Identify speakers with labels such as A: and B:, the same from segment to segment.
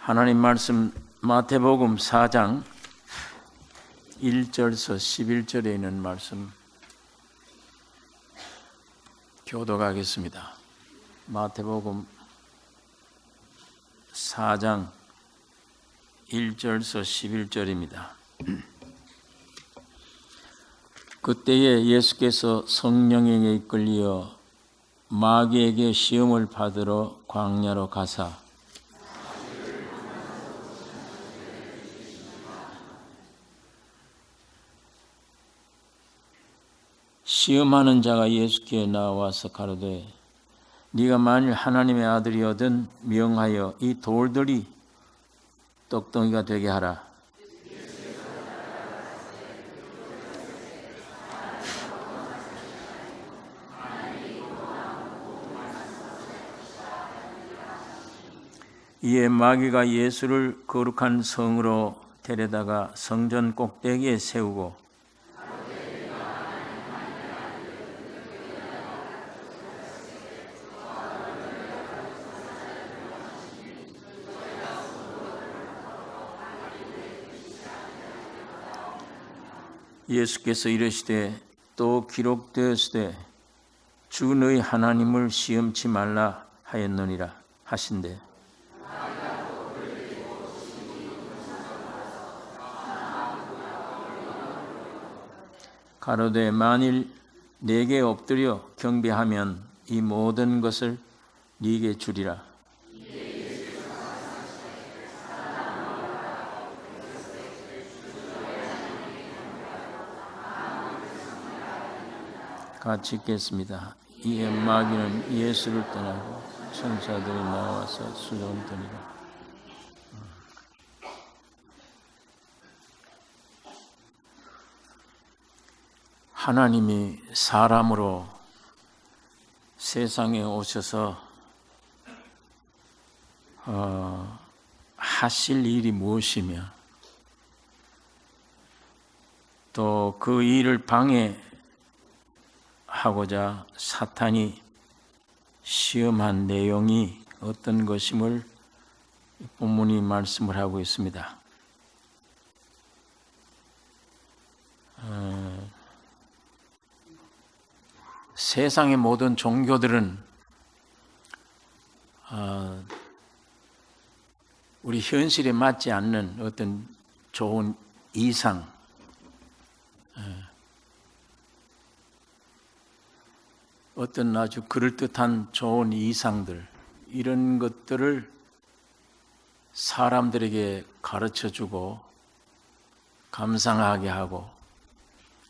A: 하나님 말씀 마태복음 4장 1절서 11절에 있는 말씀 교독하겠습니다. 마태복음 4장 1절서 11절입니다. 그때에 예수께서 성령에게 이끌려 마귀에게 시험을 받으러 광야로 가사 시험하는 자가 예수께 나와서 가로되 네가 만일 하나님의 아들이거든 명하여 이 돌들이 떡덩이가 되게 하라. 이에 마귀가 예수를 거룩한 성으로 데려다가 성전 꼭대기에 세우고 예수께서 이르시되 또 기록되었으되 주 너희 하나님을 시험치 말라 하였느니라 하신대 가로되 만일 네게 엎드려 경배하면 이 모든 것을 네게 주리라. 같이 읽겠습니다. 이에 마귀는 예수를 떠나고 천사들이 나와서 수종드니라. 하나님이 사람으로 세상에 오셔서 하실 일이 무엇이며 또 그 일을 방해하고자 사탄이 시험한 내용이 어떤 것임을 본문이 말씀을 하고 있습니다. 세상의 모든 종교들은 우리 현실에 맞지 않는 어떤 좋은 이상, 어떤 아주 그럴듯한 좋은 이상들, 이런 것들을 사람들에게 가르쳐주고 감상하게 하고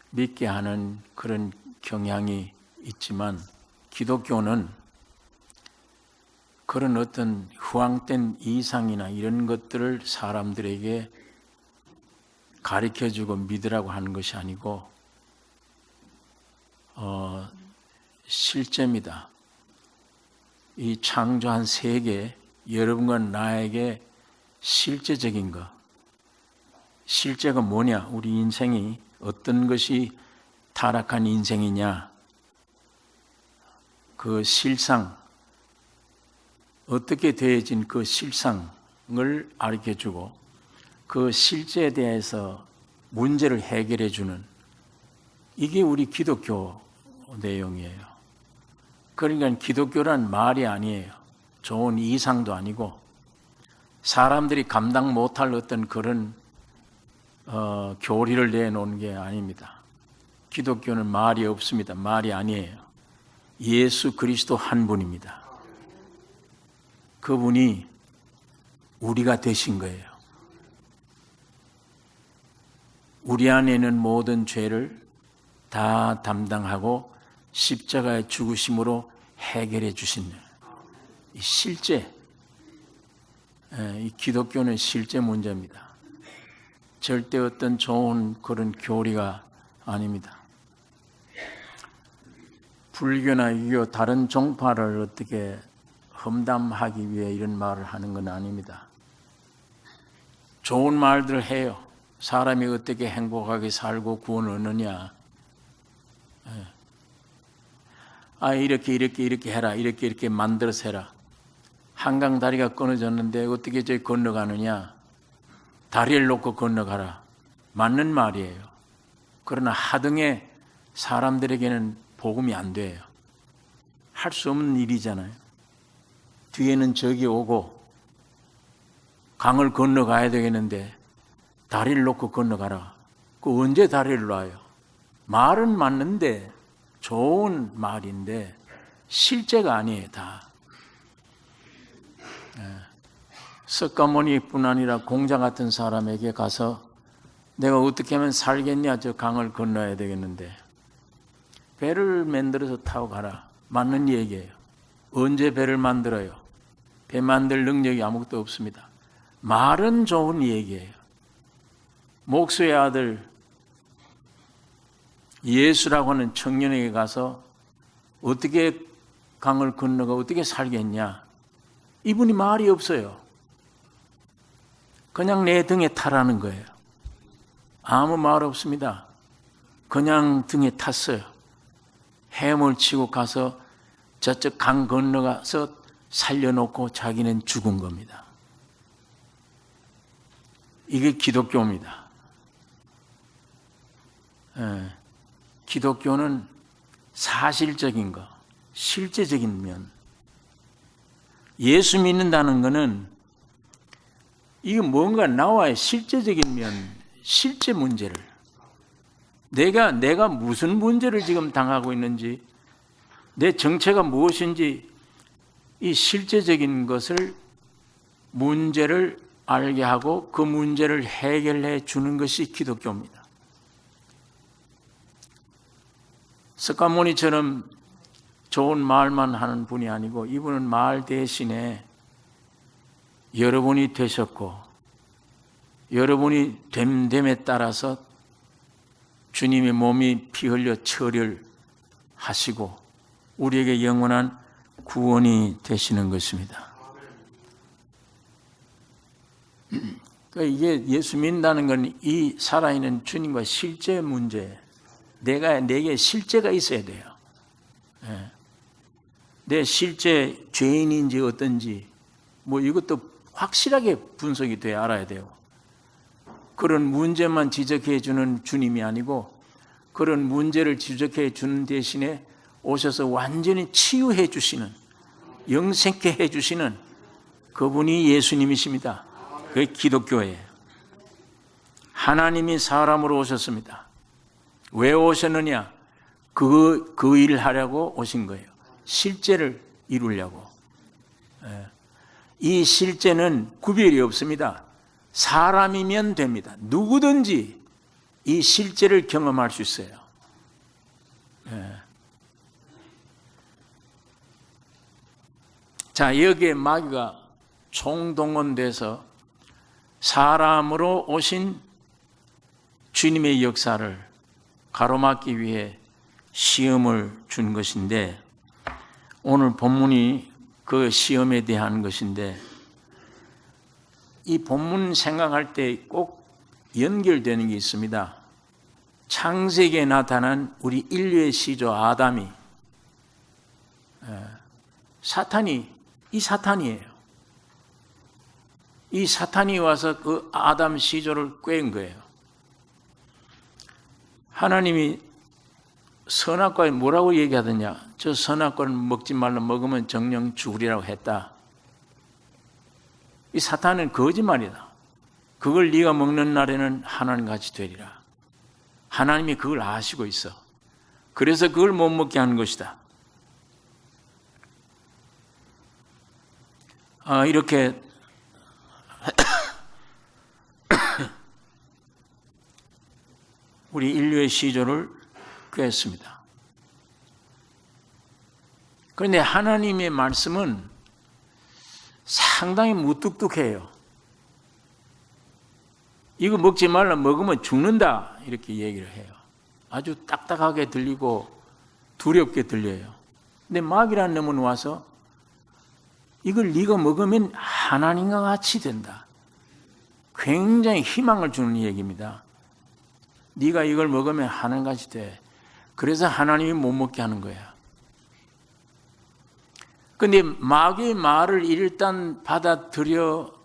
A: 믿게 하는 그런 경향이 있지만 기독교는 그런 어떤 후황된 이상이나 이런 것들을 사람들에게 가르쳐주고 믿으라고 하는 것이 아니고 실제입니다. 이 창조한 세계, 여러분과 나에게 실제적인 것, 실제가 뭐냐? 우리 인생이 어떤 것이 타락한 인생이냐? 그 실상, 어떻게 되어진 그 실상을 가르쳐주고 그 실제에 대해서 문제를 해결해주는 이게 우리 기독교 내용이에요. 그러니까 기독교란 말이 아니에요. 좋은 이상도 아니고 사람들이 감당 못할 어떤 그런 교리를 내놓은 게 아닙니다. 기독교는 말이 없습니다. 말이 아니에요. 예수 그리스도 한 분입니다. 그분이 우리가 되신 거예요. 우리 안에 있는 모든 죄를 다 담당하고 십자가의 죽으심으로 해결해 주신 이 실제, 이 기독교는 실제 문제입니다. 절대 어떤 좋은 그런 교리가 아닙니다. 불교나 유교 다른 종파를 어떻게 험담하기 위해 이런 말을 하는 건 아닙니다. 좋은 말들을 해요. 사람이 어떻게 행복하게 살고 구원을 얻느냐. 이렇게 해라. 이렇게 만들어서 해라. 한강 다리가 끊어졌는데 어떻게 저기 건너가느냐? 다리를 놓고 건너가라. 맞는 말이에요. 그러나 하등에 사람들에게는 복음이 안 돼요. 할 수 없는 일이잖아요. 뒤에는 적이 오고 강을 건너가야 되겠는데 다리를 놓고 건너가라. 그 언제 다리를 놔요? 말은 맞는데 좋은 말인데 실제가 아니에요. 다. 석가모니뿐 아니라 공자 같은 사람에게 가서 내가 어떻게 하면 살겠냐? 저 강을 건너야 되겠는데 배를 만들어서 타고 가라. 맞는 얘기예요. 언제 배를 만들어요? 배 만들 능력이 아무것도 없습니다. 말은 좋은 얘기예요. 목수의 아들 예수라고 하는 청년에게 가서 어떻게 강을 건너가 어떻게 살겠냐? 이분이 말이 없어요. 그냥 내 등에 타라는 거예요. 아무 말 없습니다. 그냥 등에 탔어요. 헤엄을 치고 가서 저쪽 강 건너가서 살려놓고 자기는 죽은 겁니다. 이게 기독교입니다. 기독교는 사실적인 거, 실제적인 면. 예수 믿는다는 것은 이게 뭔가 나와의 실제적인 면, 실제 문제를. 내가 무슨 문제를 지금 당하고 있는지, 내 정체가 무엇인지 이 실제적인 것을 문제를 알게 하고 그 문제를 해결해 주는 것이 기독교입니다. 석가모니처럼 좋은 말만 하는 분이 아니고 이분은 말 대신에 여러분이 되셨고 여러분이 됨됨에 따라서 주님의 몸이 피 흘려 처리를 하시고 우리에게 영원한 구원이 되시는 것입니다. 그러니까 이게 예수 믿는다는 건 이 살아있는 주님과 실제 문제, 내게 실제가 있어야 돼요. 내 실제 죄인인지 어떤지 뭐 이것도 확실하게 분석이 돼야 알아야 돼요. 그런 문제만 지적해 주는 주님이 아니고 그런 문제를 지적해 주는 대신에 오셔서 완전히 치유해 주시는, 영생케 해 주시는 그분이 예수님이십니다. 그게 기독교예요. 하나님이 사람으로 오셨습니다. 왜 오셨느냐? 그 일을 하려고 오신 거예요. 실제를 이루려고. 이 실제는 구별이 없습니다. 사람이면 됩니다. 누구든지 이 실제를 경험할 수 있어요. 자, 여기에 마귀가 총동원돼서 사람으로 오신 주님의 역사를 가로막기 위해 시험을 준 것인데 오늘 본문이 그 시험에 대한 것인데 이 본문 생각할 때 꼭 연결되는 게 있습니다. 창세기에 나타난 우리 인류의 시조 아담이 이 사탄이에요. 이 사탄이 와서 그 아담 시조를 꿰은 거예요. 하나님이 선악과에 뭐라고 얘기하더냐? 저 선악과를 먹지 말라, 먹으면 정령 죽으리라고 했다. 이 사탄은 거짓말이다. 그걸 네가 먹는 날에는 하나님같이 되리라. 하나님이 그걸 아시고 있어. 그래서 그걸 못 먹게 하는 것이다. 이렇게 우리 인류의 시조를 꿰었습니다. 그런데 하나님의 말씀은 상당히 무뚝뚝해요. 이거 먹지 말라, 먹으면 죽는다 이렇게 얘기를 해요. 아주 딱딱하게 들리고 두렵게 들려요. 근데 마귀라는 놈은 와서 이걸 네가 먹으면 하나님과 같이 된다. 굉장히 희망을 주는 얘기입니다. 네가 이걸 먹으면 하나님같이 돼. 그래서 하나님이 못 먹게 하는 거야. 근데 마귀의 말을 일단 받아들여진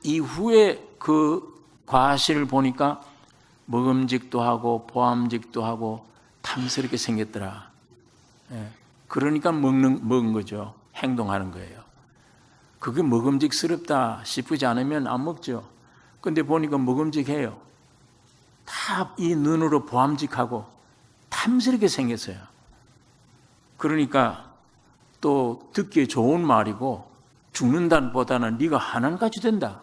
A: 이후에 그 과실을 보니까 먹음직도 하고 보암직도 하고 탐스럽게 생겼더라. 그러니까 먹은 거죠. 행동하는 거예요. 그게 먹음직스럽다 싶지 않으면 안 먹죠. 근데 보니까 먹음직해요. 다 이 눈으로 보암직하고 탐스럽게 생겼어요. 그러니까 또 듣기에 좋은 말이고 죽는다는 보다는 네가 하나님같이 된다.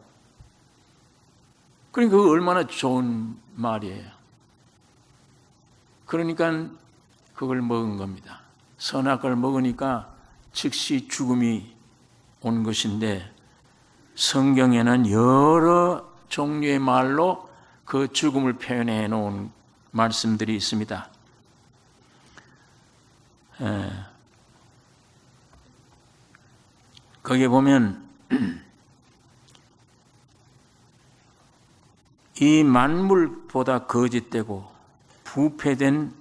A: 그러니까 그거 얼마나 좋은 말이에요. 그러니까 그걸 먹은 겁니다. 선악을 먹으니까 즉시 죽음이 온 것인데 성경에는 여러 종류의 말로 그 죽음을 표현해 놓은 말씀들이 있습니다. 거기에 보면 이 만물보다 거짓되고 부패된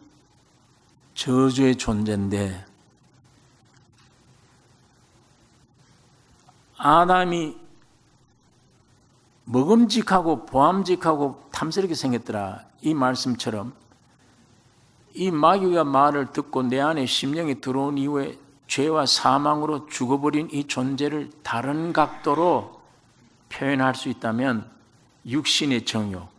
A: 저주의 존재인데 아담이 먹음직하고 보암직하고 탐스럽게 생겼더라. 이 말씀처럼 이 마귀가 말을 듣고 내 안에 심령에 들어온 이후에 죄와 사망으로 죽어버린 이 존재를 다른 각도로 표현할 수 있다면 육신의 정욕,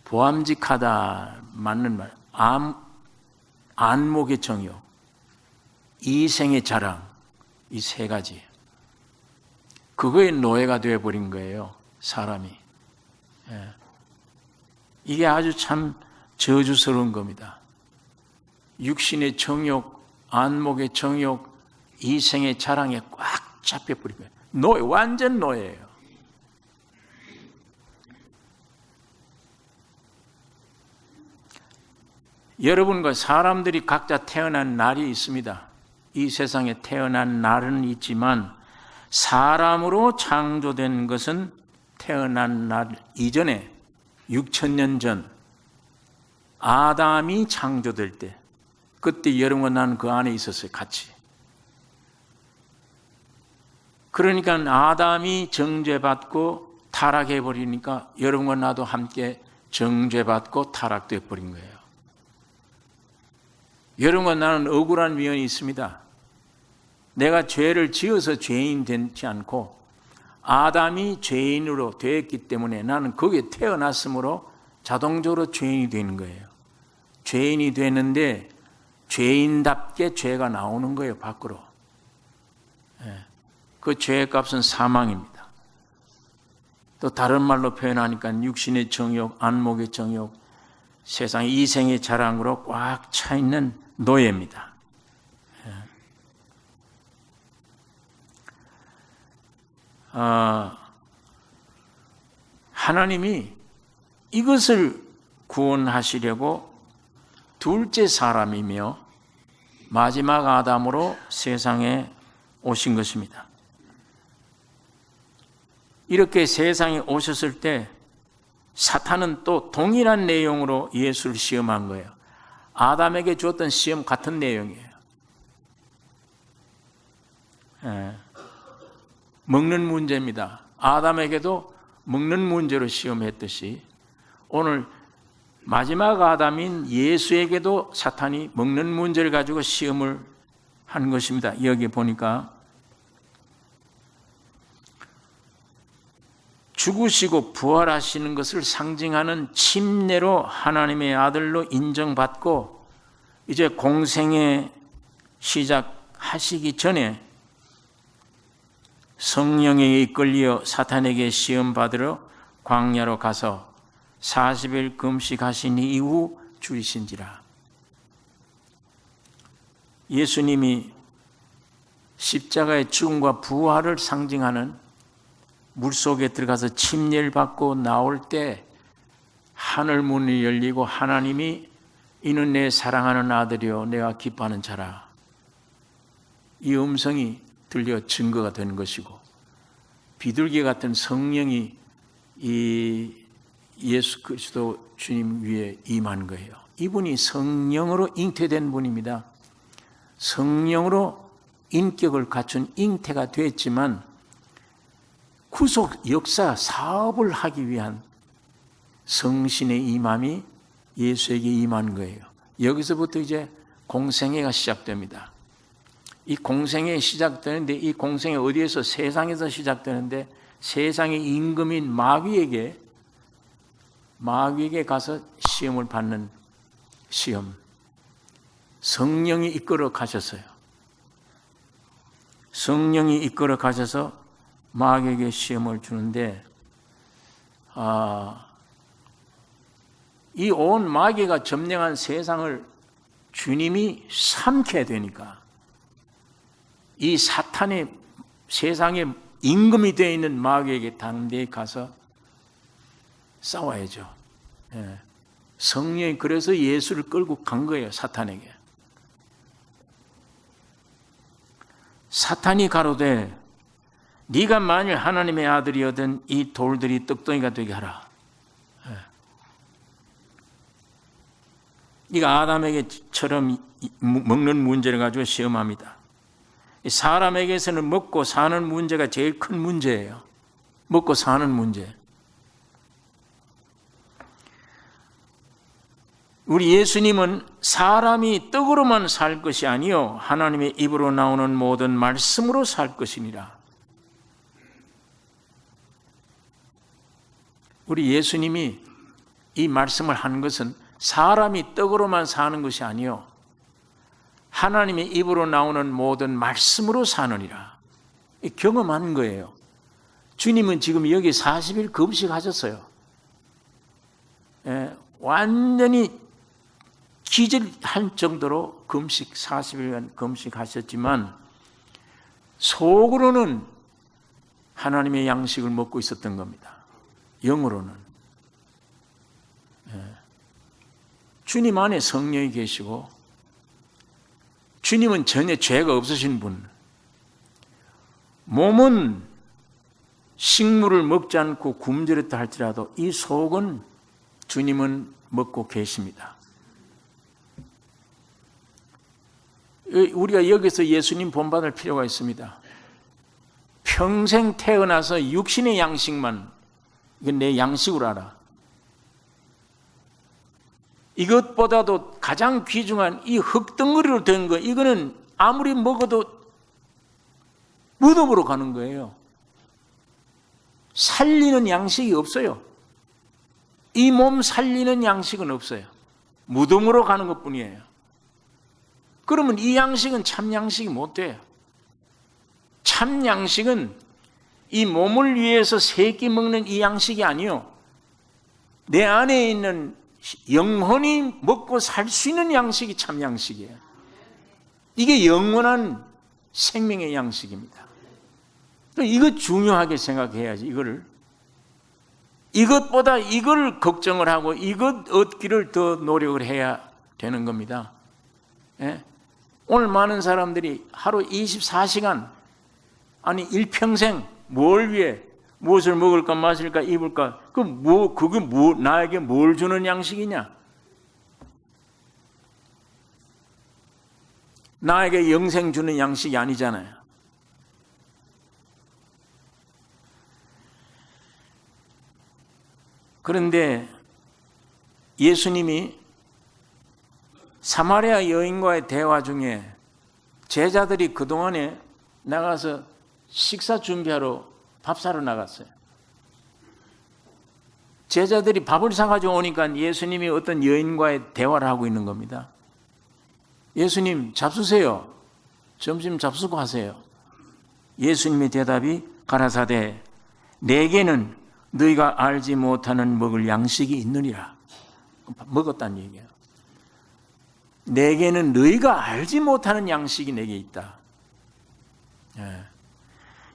A: 보암직하다 맞는 말, 안목의 정욕, 이생의 자랑, 이 세 가지. 그거의 노예가 되어버린 거예요, 사람이. 이게 아주 참 저주스러운 겁니다. 육신의 정욕, 안목의 정욕, 이생의 자랑에 꽉 잡혀버린 거예요. 노예, 완전 노예예요. 여러분과 사람들이 각자 태어난 날이 있습니다. 이 세상에 태어난 날은 있지만 사람으로 창조된 것은 태어난 날 이전에 6,000년 전 아담이 창조될 때 그때 여러분과 나는 그 안에 있었어요. 같이. 그러니까 아담이 정죄받고 타락해버리니까 여러분과 나도 함께 정죄받고 타락돼 버린 거예요. 여러분과 나는 억울한 면이 있습니다. 내가 죄를 지어서 죄인 되지 않고 아담이 죄인으로 되었기 때문에 나는 거기에 태어났으므로 자동적으로 죄인이 되는 거예요. 죄인이 되는데 죄인답게 죄가 나오는 거예요, 밖으로. 그 죄의 값은 사망입니다. 또 다른 말로 표현하니까 육신의 정욕, 안목의 정욕, 세상 이생의 자랑으로 꽉 차 있는 노예입니다. 하나님이 이것을 구원하시려고 둘째 사람이며 마지막 아담으로 세상에 오신 것입니다. 이렇게 세상에 오셨을 때 사탄은 또 동일한 내용으로 예수를 시험한 거예요. 아담에게 주었던 시험 같은 내용이에요. 먹는 문제입니다. 아담에게도 먹는 문제로 시험했듯이 오늘 마지막 아담인 예수에게도 사탄이 먹는 문제를 가지고 시험을 한 것입니다. 여기 보니까 죽으시고 부활하시는 것을 상징하는 침례로 하나님의 아들로 인정받고 이제 공생에 시작하시기 전에 성령에 이끌려 사탄에게 시험받으러 광야로 가서 40일 금식하신 이후 죽으신지라. 예수님이 십자가의 죽음과 부활을 상징하는 물속에 들어가서 침례를 받고 나올 때 하늘 문이 열리고 하나님이 이는 내 사랑하는 아들이요 내가 기뻐하는 자라. 이 음성이 들려 증거가 되는 것이고 비둘기 같은 성령이 이 예수 그리스도 주님 위에 임한 거예요. 이분이 성령으로 잉태된 분입니다. 성령으로 인격을 갖춘 잉태가 됐지만 구속 역사 사업을 하기 위한 성신의 임함이 예수에게 임한 거예요. 여기서부터 이제 공생애가 시작됩니다. 이 공생애 시작되는데 이 공생애 어디에서? 세상에서 시작되는데 세상의 임금인 마귀에게 가서 시험을 받는 시험. 성령이 이끌어 가셨어요. 성령이 이끌어 가셔서 마귀에게 시험을 주는데 이 온 마귀가 점령한 세상을 주님이 삼켜야 되니까 이 사탄의 세상의 임금이 되어 있는 마귀에게 당대에 가서 싸워야죠. 성령이 그래서 예수를 끌고 간 거예요. 사탄에게. 사탄이 가로되 네가 만일 하나님의 아들이거든 이 돌들이 떡덩이가 되게 하라. 이거 아담에게처럼 먹는 문제를 가지고 시험합니다. 사람에게서는 먹고 사는 문제가 제일 큰 문제예요. 먹고 사는 문제. 우리 예수님은 사람이 떡으로만 살 것이 아니요 하나님의 입으로 나오는 모든 말씀으로 살 것이니라. 우리 예수님이 이 말씀을 한 것은 사람이 떡으로만 사는 것이 아니요 하나님의 입으로 나오는 모든 말씀으로 사느니라. 경험한 거예요. 주님은 지금 여기 40일 금식하셨어요. 완전히 기절할 정도로 금식 40일간 금식하셨지만 속으로는 하나님의 양식을 먹고 있었던 겁니다. 영으로는. 주님 안에 성령이 계시고 주님은 전혀 죄가 없으신 분. 몸은 식물을 먹지 않고 굶주렸다 할지라도 이 속은 주님은 먹고 계십니다. 우리가 여기서 예수님 본받을 필요가 있습니다. 평생 태어나서 육신의 양식만, 이건 내 양식으로 알아. 이것보다도 가장 귀중한 이 흙덩어리로 된 거, 이거는 아무리 먹어도 무덤으로 가는 거예요. 살리는 양식이 없어요. 이 몸 살리는 양식은 없어요. 무덤으로 가는 것뿐이에요. 그러면 이 양식은 참 양식이 못 돼요. 참 양식은 이 몸을 위해서 세 끼 먹는 이 양식이 아니요. 내 안에 있는 영혼이 먹고 살 수 있는 양식이 참 양식이에요. 이게 영원한 생명의 양식입니다. 이거 중요하게 생각해야지. 이것보다 이걸 걱정을 하고 이것 얻기를 더 노력을 해야 되는 겁니다. 오늘 많은 사람들이 하루 24시간 아니 일평생 뭘 위해 무엇을 먹을까 마실까 입을까 그게 나에게 뭘 주는 양식이냐? 나에게 영생 주는 양식이 아니잖아요. 그런데 예수님이 사마리아 여인과의 대화 중에 제자들이 그동안에 나가서 식사 준비하러 밥 사러 나갔어요. 제자들이 밥을 사가지고 오니까 예수님이 어떤 여인과의 대화를 하고 있는 겁니다. 예수님 잡수세요. 점심 잡수고 하세요. 예수님의 대답이 가라사대 내게는 너희가 알지 못하는 먹을 양식이 있느니라. 먹었다는 얘기예요. 내게는 너희가 알지 못하는 양식이 내게 있다.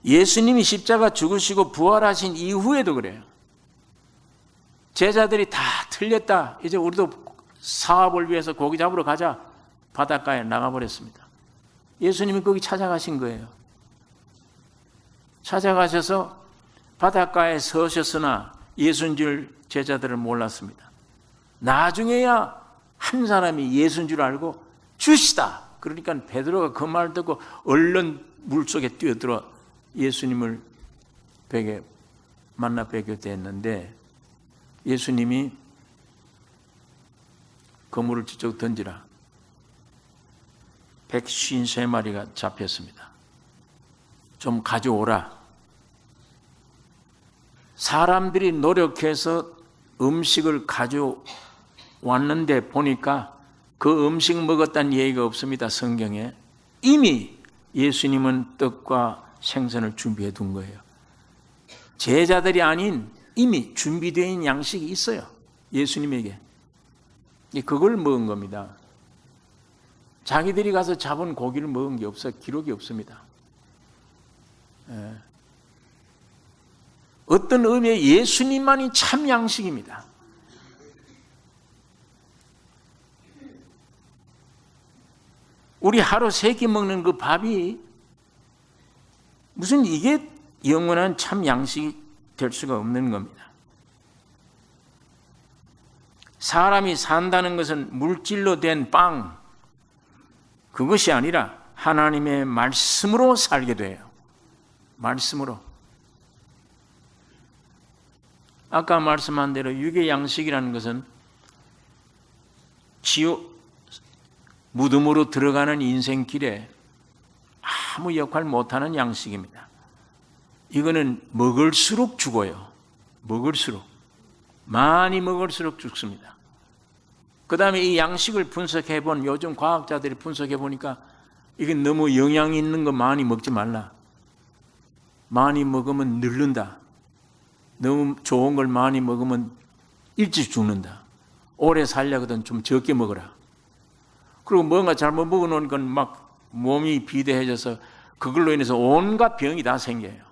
A: 예수님이 십자가 죽으시고 부활하신 이후에도 그래요. 제자들이 다 틀렸다. 이제 우리도 사업을 위해서 고기 잡으러 가자. 바닷가에 나가버렸습니다. 예수님이 거기 찾아가신 거예요. 찾아가셔서 바닷가에 서셨으나 예수인 줄 제자들은 몰랐습니다. 나중에야 한 사람이 예수인 줄 알고 주시다. 그러니까 베드로가 그 말 듣고 얼른 물속에 뛰어들어 예수님을 만나 뵙게 됐는데, 예수님이 그물을 저쪽 던지라. 153마리가 잡혔습니다. 좀 가져오라. 사람들이 노력해서 음식을 가져왔는데 보니까 그 음식 먹었다는 얘기가 없습니다. 성경에. 이미 예수님은 떡과 생선을 준비해 둔 거예요. 제자들이 아닌 이미 준비된 양식이 있어요. 예수님에게. 그걸 먹은 겁니다. 자기들이 가서 잡은 고기를 먹은 게 없어요. 기록이 없습니다. 어떤 의미에 예수님만이 참 양식입니다. 우리 하루 3끼 먹는 그 밥이 무슨 이게 영원한 참 양식이 될 수가 없는 겁니다. 사람이 산다는 것은 물질로 된 빵, 그것이 아니라 하나님의 말씀으로 살게 돼요. 말씀으로. 아까 말씀한 대로 육의 양식이라는 것은 무덤으로 들어가는 인생길에 아무 역할 못하는 양식입니다. 이거는 먹을수록 죽어요. 먹을수록. 많이 먹을수록 죽습니다. 그 다음에 이 양식을 분석해본 요즘 과학자들이 분석해보니까 이게 너무 영양 있는 거 많이 먹지 말라. 많이 먹으면 늙는다. 너무 좋은 걸 많이 먹으면 일찍 죽는다. 오래 살려거든 좀 적게 먹어라. 그리고 뭔가 잘못 먹어놓은 건 막 몸이 비대해져서 그걸로 인해서 온갖 병이 다 생겨요.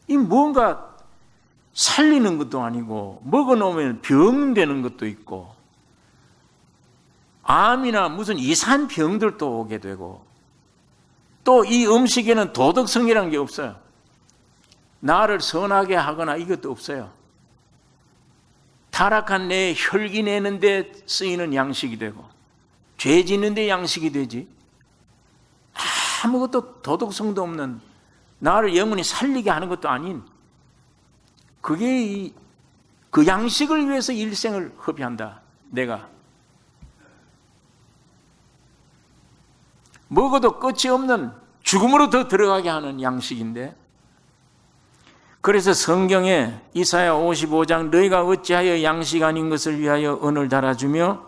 A: 이 뭔가 살리는 것도 아니고 먹어놓으면 병되는 것도 있고 암이나 무슨 이상한 병들도 오게 되고 또 이 음식에는 도덕성이라는 게 없어요. 나를 선하게 하거나 이것도 없어요. 타락한 내 혈기 내는 데 쓰이는 양식이 되고 죄 짓는 데 양식이 되지 아무것도 도덕성도 없는 나를 영원히 살리게 하는 것도 아닌 그게 그 양식을 위해서 일생을 허비한다. 내가 먹어도 끝이 없는 죽음으로 더 들어가게 하는 양식인데, 그래서 성경에 이사야 55장 너희가 어찌하여 양식 아닌 것을 위하여 언을 달아주며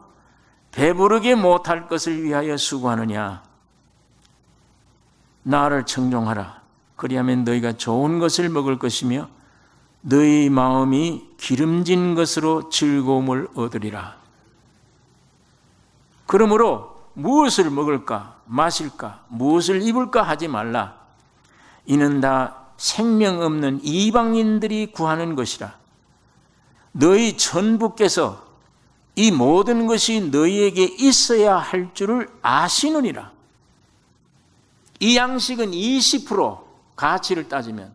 A: 배부르게 못할 것을 위하여 수고하느냐. 나를 청종하라. 그리하면 너희가 좋은 것을 먹을 것이며 너희 마음이 기름진 것으로 즐거움을 얻으리라. 그러므로 무엇을 먹을까 마실까 무엇을 입을까 하지 말라. 이는 다 생명 없는 이방인들이 구하는 것이라. 너희 천부께서 이 모든 것이 너희에게 있어야 할 줄을 아시느니라. 이 양식은 20% 가치를 따지면,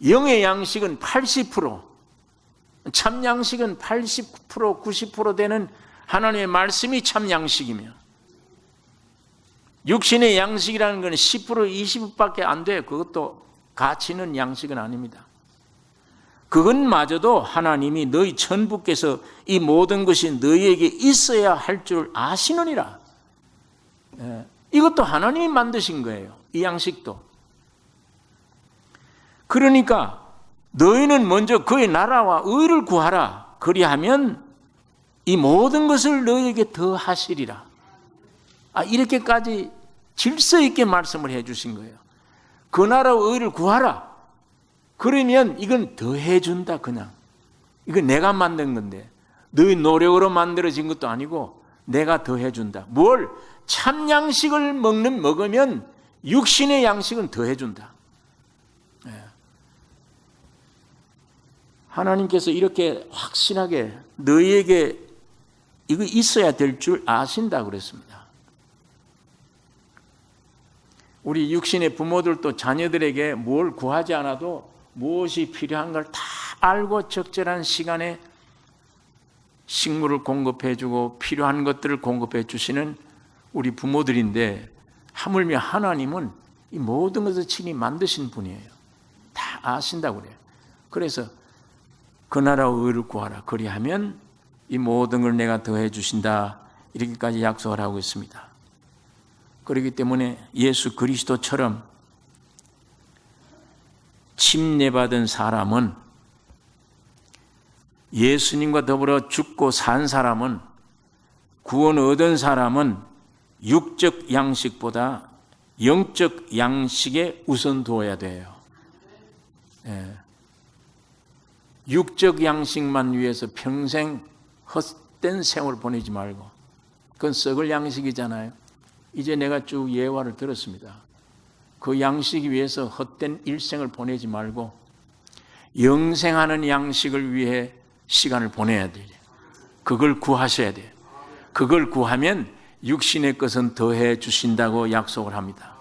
A: 영의 양식은 80%, 참 양식은 80%, 90% 되는 하나님의 말씀이 참 양식이며, 육신의 양식이라는 건 10%, 20%밖에 안 돼요. 그것도 가치 있는 양식은 아닙니다. 그것마저도 하나님이 너희 천부께서 이 모든 것이 너희에게 있어야 할 줄 아시느니라. 이것도 하나님이 만드신 거예요. 이 양식도. 그러니까 너희는 먼저 그의 나라와 의를 구하라. 그리하면 이 모든 것을 너희에게 더 하시리라. 이렇게까지 질서 있게 말씀을 해 주신 거예요. 그 나라와 의를 구하라. 그러면 이건 더 해준다. 그냥 이건 내가 만든 건데 너희 노력으로 만들어진 것도 아니고 내가 더 해준다. 뭘? 참 양식을 먹으면 육신의 양식은 더 해준다. 하나님께서 이렇게 확실하게 너희에게 이거 있어야 될 줄 아신다 그랬습니다. 우리 육신의 부모들도 자녀들에게 뭘 구하지 않아도 무엇이 필요한 걸 다 알고 적절한 시간에 식물을 공급해 주고 필요한 것들을 공급해 주시는 우리 부모들인데 하물며 하나님은 이 모든 것을 친히 만드신 분이에요. 다 아신다고 그래요. 그래서 그 나라와 의를 구하라. 그리하면 이 모든 걸 내가 더해 주신다. 이렇게까지 약속을 하고 있습니다. 그렇기 때문에 예수 그리스도처럼 침례받은 사람은, 예수님과 더불어 죽고 산 사람은, 구원 얻은 사람은 육적 양식보다 영적 양식에 우선 두어야 돼요. 예. 육적 양식만 위해서 평생 헛된 생활을 보내지 말고, 그건 썩을 양식이잖아요. 이제 내가 쭉 예화를 들었습니다. 그 양식이 위해서 헛된 일생을 보내지 말고 영생하는 양식을 위해 시간을 보내야 돼요. 그걸 구하셔야 돼요. 그걸 구하면 육신의 것은 더해 주신다고 약속을 합니다.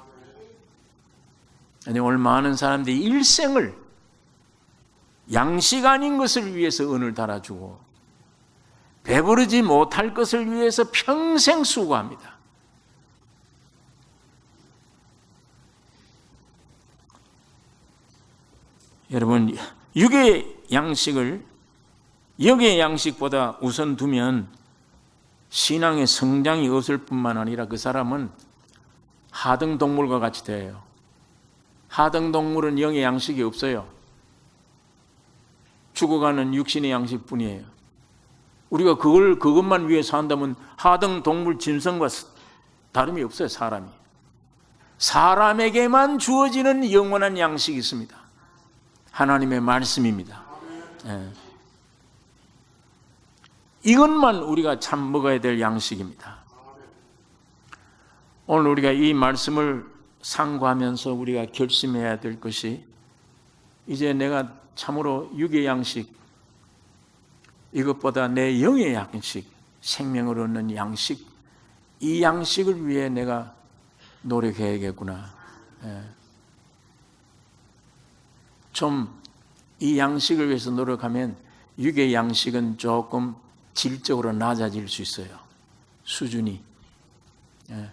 A: 오늘 많은 사람들이 일생을 양식 아닌 것을 위해서 은을 달아주고 배부르지 못할 것을 위해서 평생 수고합니다. 여러분, 육의 양식을 영의 양식보다 우선 두면 신앙의 성장이 없을 뿐만 아니라 그 사람은 하등동물과 같이 돼요. 하등동물은 영의 양식이 없어요. 죽어가는 육신의 양식뿐이에요. 우리가 그것만 위해 산다면 하등동물 짐승과 다름이 없어요. 사람에게만 주어지는 영원한 양식이 있습니다. 하나님의 말씀입니다. 예. 이것만 우리가 참 먹어야 될 양식입니다. 오늘 우리가 이 말씀을 상고하면서 우리가 결심해야 될 것이, 이제 내가 참으로 육의 양식, 이것보다 내 영의 양식, 생명을 얻는 양식, 이 양식을 위해 내가 노력해야겠구나. 예. 좀 이 양식을 위해서 노력하면 육의 양식은 조금 질적으로 낮아질 수 있어요. 수준이. 예.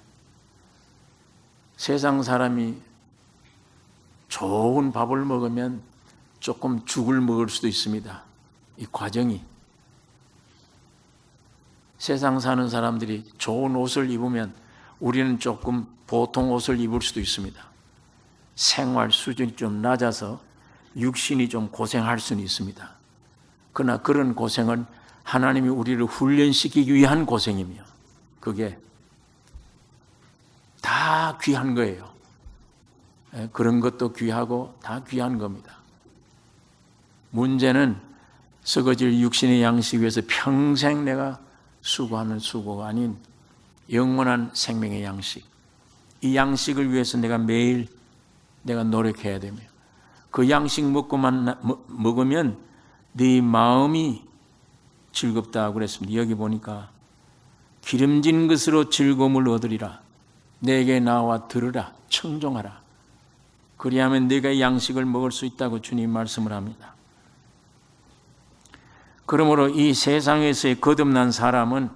A: 세상 사람이 좋은 밥을 먹으면 조금 죽을 먹을 수도 있습니다. 이 과정이. 세상 사는 사람들이 좋은 옷을 입으면 우리는 조금 보통 옷을 입을 수도 있습니다. 생활 수준이 좀 낮아서 육신이 좀 고생할 수는 있습니다. 그러나 그런 고생은 하나님이 우리를 훈련시키기 위한 고생이며 그게 다 귀한 거예요. 그런 것도 귀하고 다 귀한 겁니다. 문제는 썩어질 육신의 양식 위해서 평생 내가 수고하는 수고가 아닌 영원한 생명의 양식, 이 양식을 위해서 내가 매일 내가 노력해야 되며, 그 양식 먹으면 네 마음이 즐겁다고 그랬습니다. 여기 보니까 기름진 것으로 즐거움을 얻으리라. 내게 나와 들으라. 청종하라. 그리하면 네가 양식을 먹을 수 있다고 주님 말씀을 합니다. 그러므로 이 세상에서의 거듭난 사람은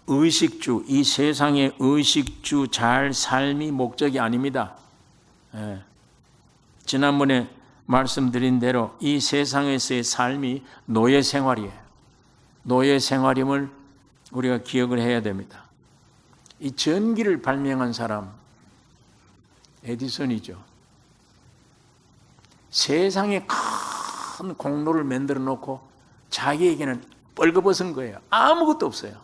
A: 의식주, 이 세상의 의식주 잘 삶이 목적이 아닙니다. 예. 지난번에 말씀드린 대로 이 세상에서의 삶이 노예 생활이에요. 노예 생활임을 우리가 기억을 해야 됩니다. 이 전기를 발명한 사람 에디슨이죠. 세상에 큰 공로를 만들어 놓고 자기에게는 뻘거벗은 거예요. 아무것도 없어요.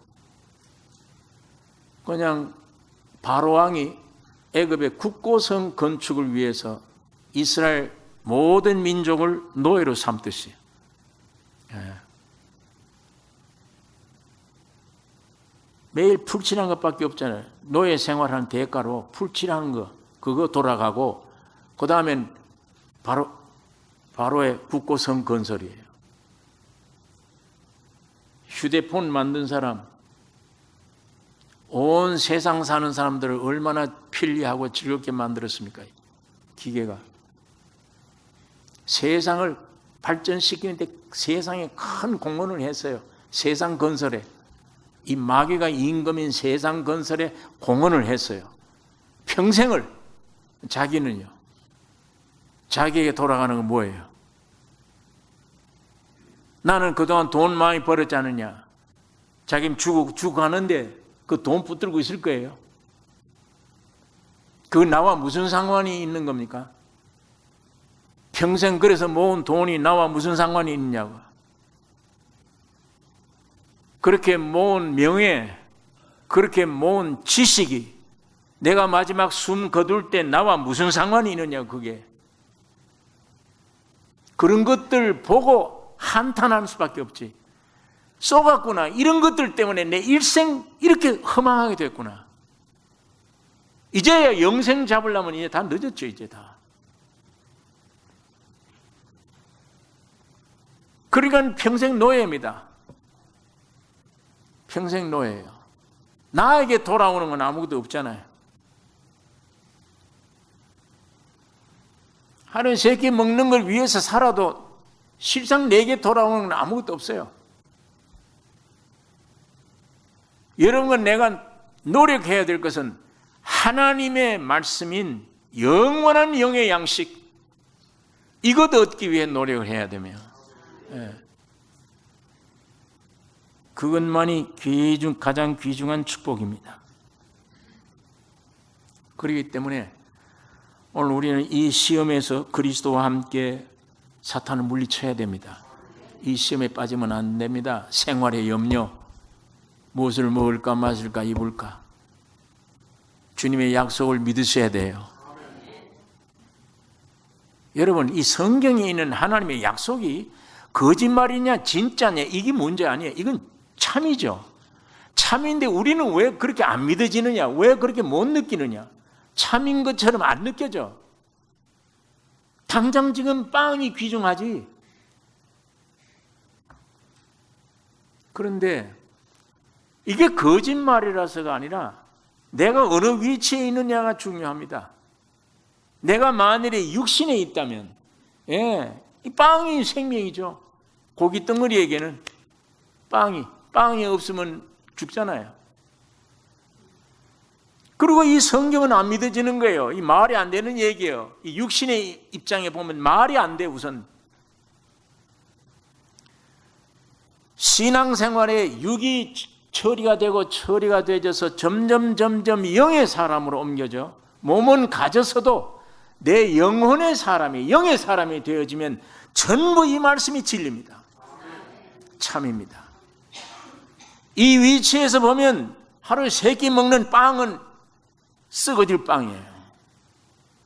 A: 그냥 바로왕이 애굽의 국고성 건축을 위해서 이스라엘 모든 민족을 노예로 삼듯이, 매일 풀칠한 것밖에 없잖아요. 노예 생활하는 대가로 풀칠하는 거, 그거 돌아가고, 그 다음엔 바로의 국고성 건설이에요. 휴대폰 만든 사람, 온 세상 사는 사람들을 얼마나 편리하고 즐겁게 만들었습니까? 기계가. 세상을 발전시키는데 세상에 큰 공헌을 했어요. 세상 건설에. 이 마귀가 임금인 세상 건설에 공헌을 했어요. 평생을. 자기는요. 자기에게 돌아가는 건 뭐예요? 나는 그동안 돈 많이 벌었지 않느냐. 자기는 죽어가는데 그 돈 붙들고 있을 거예요. 그 나와 무슨 상관이 있는 겁니까? 평생 그래서 모은 돈이 나와 무슨 상관이 있느냐고. 그렇게 모은 명예, 그렇게 모은 지식이 내가 마지막 숨 거둘 때 나와 무슨 상관이 있느냐고. 그게. 그런 것들 보고 한탄할 수밖에 없지. 쏘갔구나. 이런 것들 때문에 내 일생 이렇게 허망하게 됐구나. 이제야 영생 잡으려면 이제 다 늦었죠. 이제 다. 그러니까 평생 노예입니다. 평생 노예예요. 나에게 돌아오는 건 아무것도 없잖아요. 하루에 3끼 먹는 걸 위해서 살아도 실상 내게 돌아오는 건 아무것도 없어요. 여러분, 내가 노력해야 될 것은 하나님의 말씀인 영원한 영의 양식, 이것 얻기 위해 노력을 해야 되며, 그것만이 가장 귀중한 축복입니다. 그렇기 때문에 오늘 우리는 이 시험에서 그리스도와 함께 사탄을 물리쳐야 됩니다. 이 시험에 빠지면 안 됩니다. 생활의 염려, 무엇을 먹을까 마실까 입을까, 주님의 약속을 믿으셔야 돼요. 여러분, 이 성경에 있는 하나님의 약속이 거짓말이냐 진짜냐 이게 문제 아니에요. 이건 참이죠. 참인데 우리는 왜 그렇게 안 믿어지느냐, 왜 그렇게 못 느끼느냐. 참인 것처럼 안 느껴져. 당장 지금 빵이 귀중하지. 그런데 이게 거짓말이라서가 아니라 내가 어느 위치에 있느냐가 중요합니다. 내가 만일에 육신에 있다면, 이 빵이 생명이죠. 고기 덩어리에게는 빵이 없으면 죽잖아요. 그리고 이 성경은 안 믿어지는 거예요. 이 말이 안 되는 얘기예요. 이 육신의 입장에 보면 말이 안 돼. 우선 신앙생활에 육이 처리가 되고 처리가 되어져서 점점 영의 사람으로 옮겨져. 몸은 가졌어도 내 영혼의 사람이, 영의 사람이 되어지면 전부 이 말씀이 진리입니다. 참입니다. 이 위치에서 보면 하루에 3끼 먹는 빵은 썩어질 빵이에요.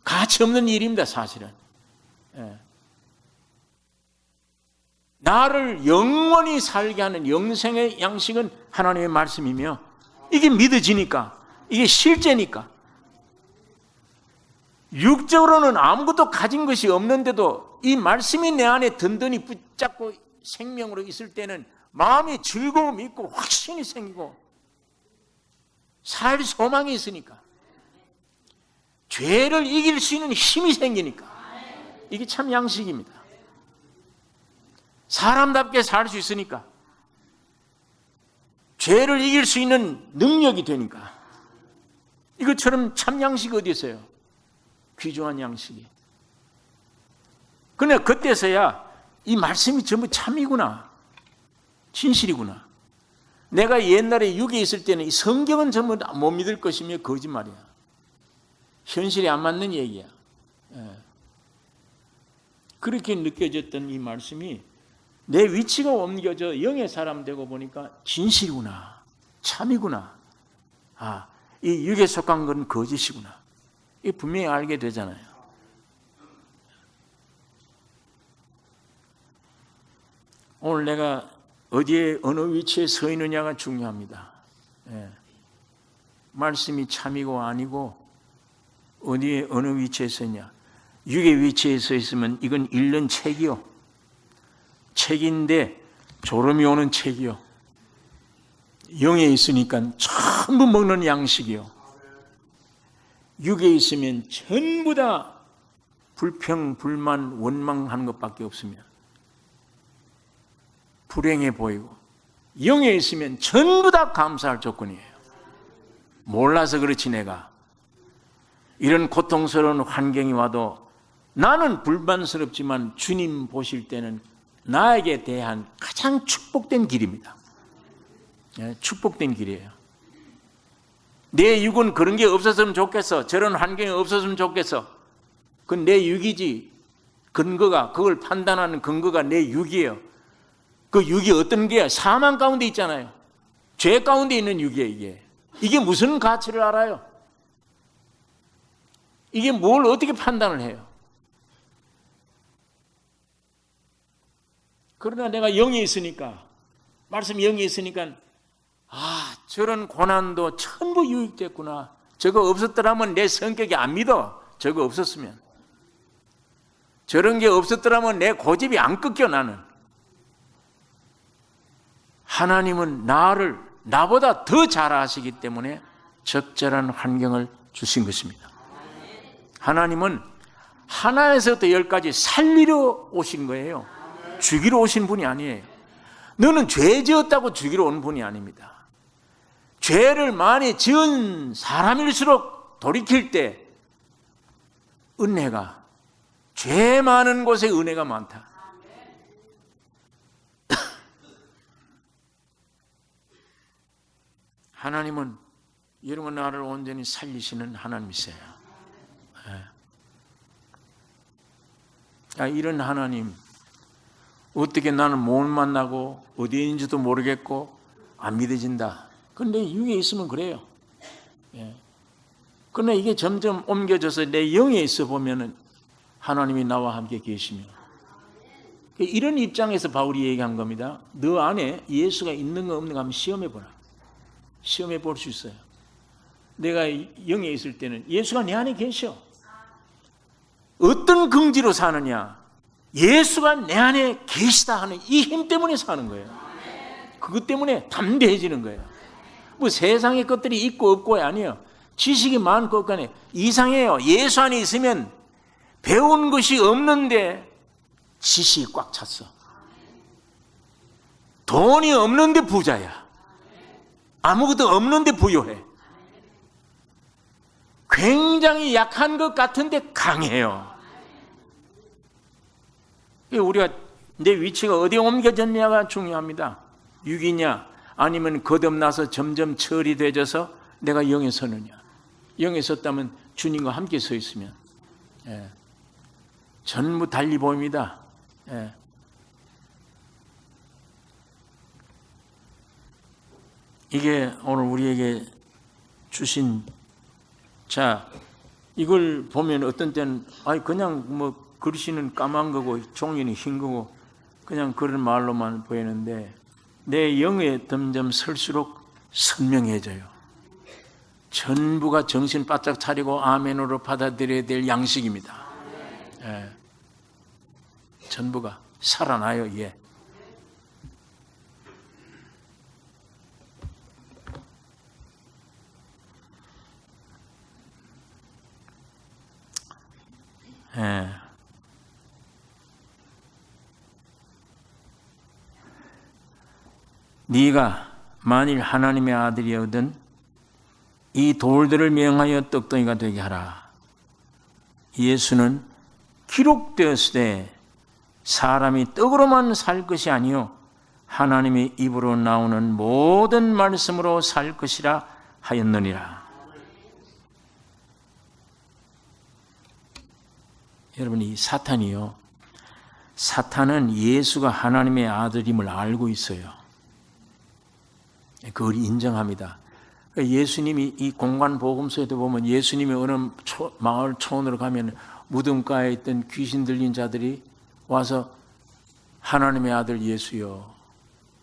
A: 가치 없는 일입니다, 사실은. 나를 영원히 살게 하는 영생의 양식은 하나님의 말씀이며, 이게 믿어지니까, 이게 실제니까. 육적으로는 아무것도 가진 것이 없는데도 이 말씀이 내 안에 든든히 붙잡고 생명으로 있을 때는 마음이 즐거움이 있고 확신이 생기고 살 소망이 있으니까, 죄를 이길 수 있는 힘이 생기니까, 이게 참 양식입니다. 사람답게 살 수 있으니까, 죄를 이길 수 있는 능력이 되니까, 이것처럼 참 양식이 어디 있어요? 귀중한 양식이. 그러나 그때서야 이 말씀이 전부 참이구나, 진실이구나. 내가 옛날에 육에 있을 때는 이 성경은 전부 못 믿을 것이며 거짓말이야. 현실에 안 맞는 얘기야. 그렇게 느껴졌던 이 말씀이 내 위치가 옮겨져 영의 사람 되고 보니까 진실이구나, 참이구나. 이 육에 속한 건 거짓이구나. 이 분명히 알게 되잖아요. 오늘 내가 어디에 어느 위치에 서 있느냐가 중요합니다. 말씀이 참이고 아니고 어디에 어느 위치에 서 있냐. 육의 위치에 서 있으면 이건 읽는 책이요, 책인데 졸음이 오는 책이요. 영에 있으니까 전부 먹는 양식이요. 육에 있으면 전부 다 불평, 불만, 원망하는 것밖에 없으면 불행해 보이고 영에 있으면 전부 다 감사할 조건이에요. 몰라서 그렇지 내가. 이런 고통스러운 환경이 와도 나는 불만스럽지만 주님 보실 때는 나에게 대한 가장 축복된 길입니다. 축복된 길이에요. 내 육은 그런 게 없었으면 좋겠어. 저런 환경이 없었으면 좋겠어. 그건 내 육이지. 근거가, 그걸 판단하는 근거가 내 육이에요. 그 육이 어떤 게야? 사망 가운데 있잖아요. 죄 가운데 있는 육이에요, 이게. 이게 무슨 가치를 알아요? 이게 뭘 어떻게 판단을 해요? 그러나 내가 영이 있으니까, 말씀 영이 있으니까, 저런 고난도 전부 유익됐구나. 저거 없었더라면 내 성격이 안 믿어. 저거 없었으면. 저런 게 없었더라면 내 고집이 안 꺾여, 나는. 하나님은 나보다 더 잘 아시기 때문에 적절한 환경을 주신 것입니다. 하나님은 하나에서부터 10까지 살리러 오신 거예요. 죽이러 오신 분이 아니에요. 너는 죄 지었다고 죽이러 온 분이 아닙니다. 죄를 많이 지은 사람일수록 돌이킬 때 은혜가, 죄 많은 곳에 은혜가 많다. 하나님은 여러분 나를 온전히 살리시는 하나님이세요. 이런 하나님, 어떻게 나는 못 만나고 어디에 있는지도 모르겠고 안 믿어진다. 근데 육에 있으면 그래요. 그러나 이게 점점 옮겨져서 내 영에 있어 보면은 하나님이 나와 함께 계시며, 이런 입장에서 바울이 얘기한 겁니다. 너 안에 예수가 있는 거 없는 거 한번 시험해 보라. 시험해 볼 수 있어요. 내가 영에 있을 때는 예수가 내 안에 계셔. 어떤 긍지로 사느냐? 예수가 내 안에 계시다 하는 이 힘 때문에 사는 거예요. 그것 때문에 담대해지는 거예요. 뭐 세상의 것들이 있고 없고가 아니에요. 지식이 많고 없고 아니에요. 이상해요. 예수 안에 있으면 배운 것이 없는데 지식이 꽉 찼어. 돈이 없는데 부자야. 아무것도 없는데 부유해. 굉장히 약한 것 같은데 강해요. 우리가 내 위치가 어디에 옮겨졌냐가 중요합니다. 육이냐 아니면 거듭나서 점점 철이 되져서 내가 영에 서느냐. 영에 섰다면 주님과 함께 서 있으면 전부 달리 보입니다. 이게 오늘 우리에게 주신, 자, 이걸 보면 어떤 때는 그냥 뭐 글씨는 까만 거고 종이는 흰 거고 그냥 그런 말로만 보이는데 내 영에 점점 설수록 선명해져요. 전부가 정신 바짝 차리고 아멘으로 받아들여야 될 양식입니다. 전부가 살아나요. 네가 만일 하나님의 아들이거든 이 돌들을 명하여 떡덩이가 되게 하라. 예수는 기록되었으되 사람이 떡으로만 살 것이 아니요 하나님의 입으로 나오는 모든 말씀으로 살 것이라 하였느니라. 여러분, 이 사탄은 예수가 하나님의 아들임을 알고 있어요. 그걸 인정합니다. 예수님이 이 공간 복음서에도 보면 예수님이 어느 마을 촌으로 가면 무덤가에 있던 귀신 들린 자들이 와서 하나님의 아들 예수여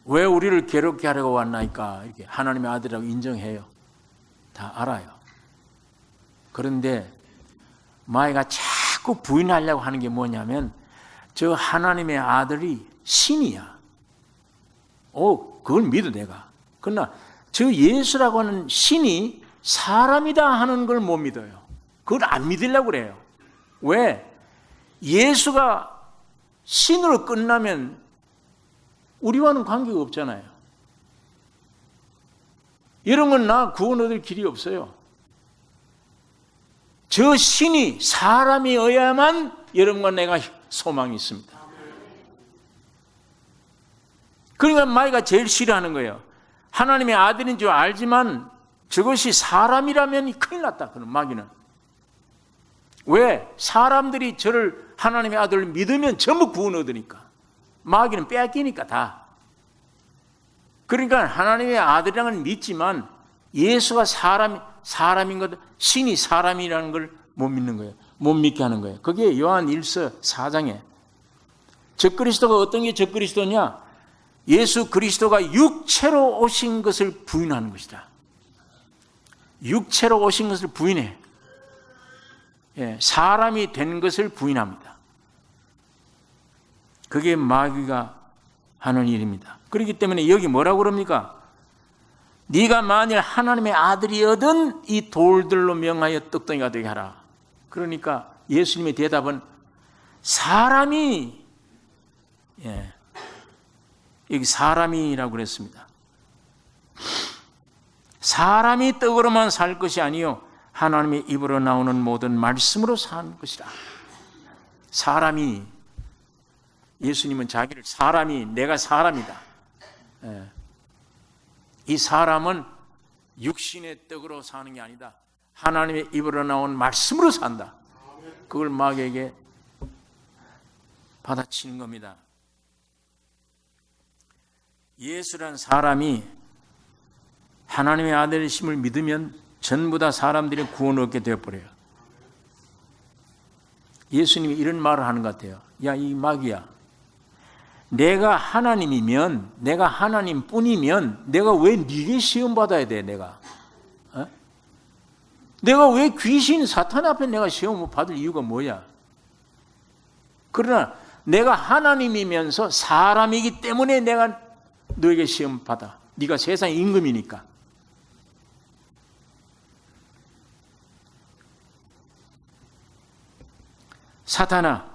A: 왜 우리를 괴롭게 하려고 왔나이까 이렇게 하나님의 아들이라고 인정해요. 다 알아요. 그런데 마귀가 자꾸 부인하려고 하는 게 뭐냐면 저 하나님의 아들이 신이야. 그걸 믿어 내가. 그러나 저 예수라고 하는 신이 사람이다 하는 걸 못 믿어요. 그걸 안 믿으려고 그래요. 왜? 예수가 신으로 끝나면 우리와는 관계가 없잖아요. 이런 건 나 구원 얻을 길이 없어요. 저 신이 사람이어야만 여러분과 내가 소망이 있습니다. 그러니까 마귀가 제일 싫어하는 거예요. 하나님의 아들인 줄 알지만 저것이 사람이라면 큰일 났다. 그런 마귀는. 왜? 사람들이 저를 하나님의 아들을 믿으면 전부 구원 얻으니까. 마귀는 빼앗기니까 다. 그러니까 하나님의 아들이라는 걸 믿지만 예수가 사람인 것, 신이 사람이라는 걸 못 믿는 거예요. 못 믿게 하는 거예요. 그게 요한 1서 4장에 적그리스도가 어떤 게 적그리스도냐? 예수 그리스도가 육체로 오신 것을 부인하는 것이다. 육체로 오신 것을 부인해. 예, 사람이 된 것을 부인합니다. 그게 마귀가 하는 일입니다. 그렇기 때문에 여기 뭐라고 그럽니까? 네가 만일 하나님의 아들이거든 이 돌들로 명하여 떡덩이가 되게 하라. 그러니까 예수님의 대답은 사람이, 여기 사람이라고 그랬습니다. 사람이 떡으로만 살 것이 아니요 하나님의 입으로 나오는 모든 말씀으로 사는 것이라. 사람이, 예수님은 자기를 사람이, 내가 사람이다. 이 사람은 육신의 떡으로 사는 게 아니다. 하나님의 입으로 나온 말씀으로 산다. 그걸 마귀에게 받아치는 겁니다. 예수란 사람이 하나님의 아들이심을 믿으면 전부 다 사람들이 구원을 얻게 되어버려요. 예수님이 이런 말을 하는 것 같아요. 야, 이 마귀야, 내가 하나님이면, 내가 하나님뿐이면 내가 왜 네게 시험 받아야 돼? 내가 왜 귀신 사탄 앞에 내가 시험을 받을 이유가 뭐야? 그러나 내가 하나님이면서 사람이기 때문에 내가 너에게 시험 받아. 네가 세상의 임금이니까. 사탄아,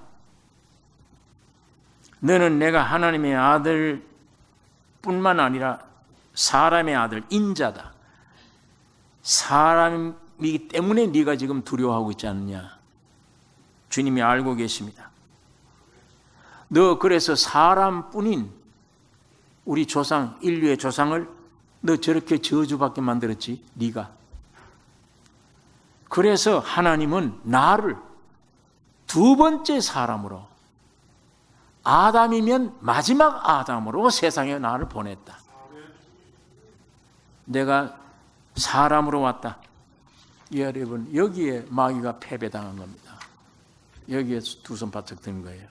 A: 너는 내가 하나님의 아들 뿐만 아니라 사람의 아들, 인자다. 사람이기 때문에 네가 지금 두려워하고 있지 않느냐. 주님이 알고 계십니다. 너 그래서 사람뿐인 우리 조상, 인류의 조상을 너 저렇게 저주받게 만들었지, 네가. 그래서 하나님은 나를 두 번째 사람으로, 아담이면 마지막 아담으로 세상에 나를 보냈다. 내가 사람으로 왔다. 여러분, 여기에 마귀가 패배당한 겁니다. 여기에 두 손 바짝 든 거예요.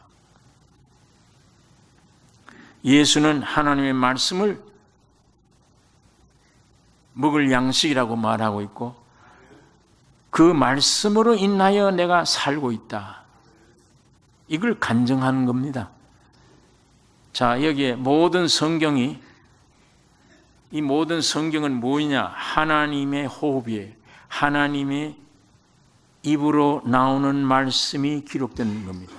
A: 예수는 하나님의 말씀을 먹을 양식이라고 말하고 있고 그 말씀으로 인하여 내가 살고 있다. 이걸 간증하는 겁니다. 자, 여기에 모든 성경이, 이 모든 성경은 뭐냐? 하나님의 호흡이에요. 하나님의 입으로 나오는 말씀이 기록된 겁니다.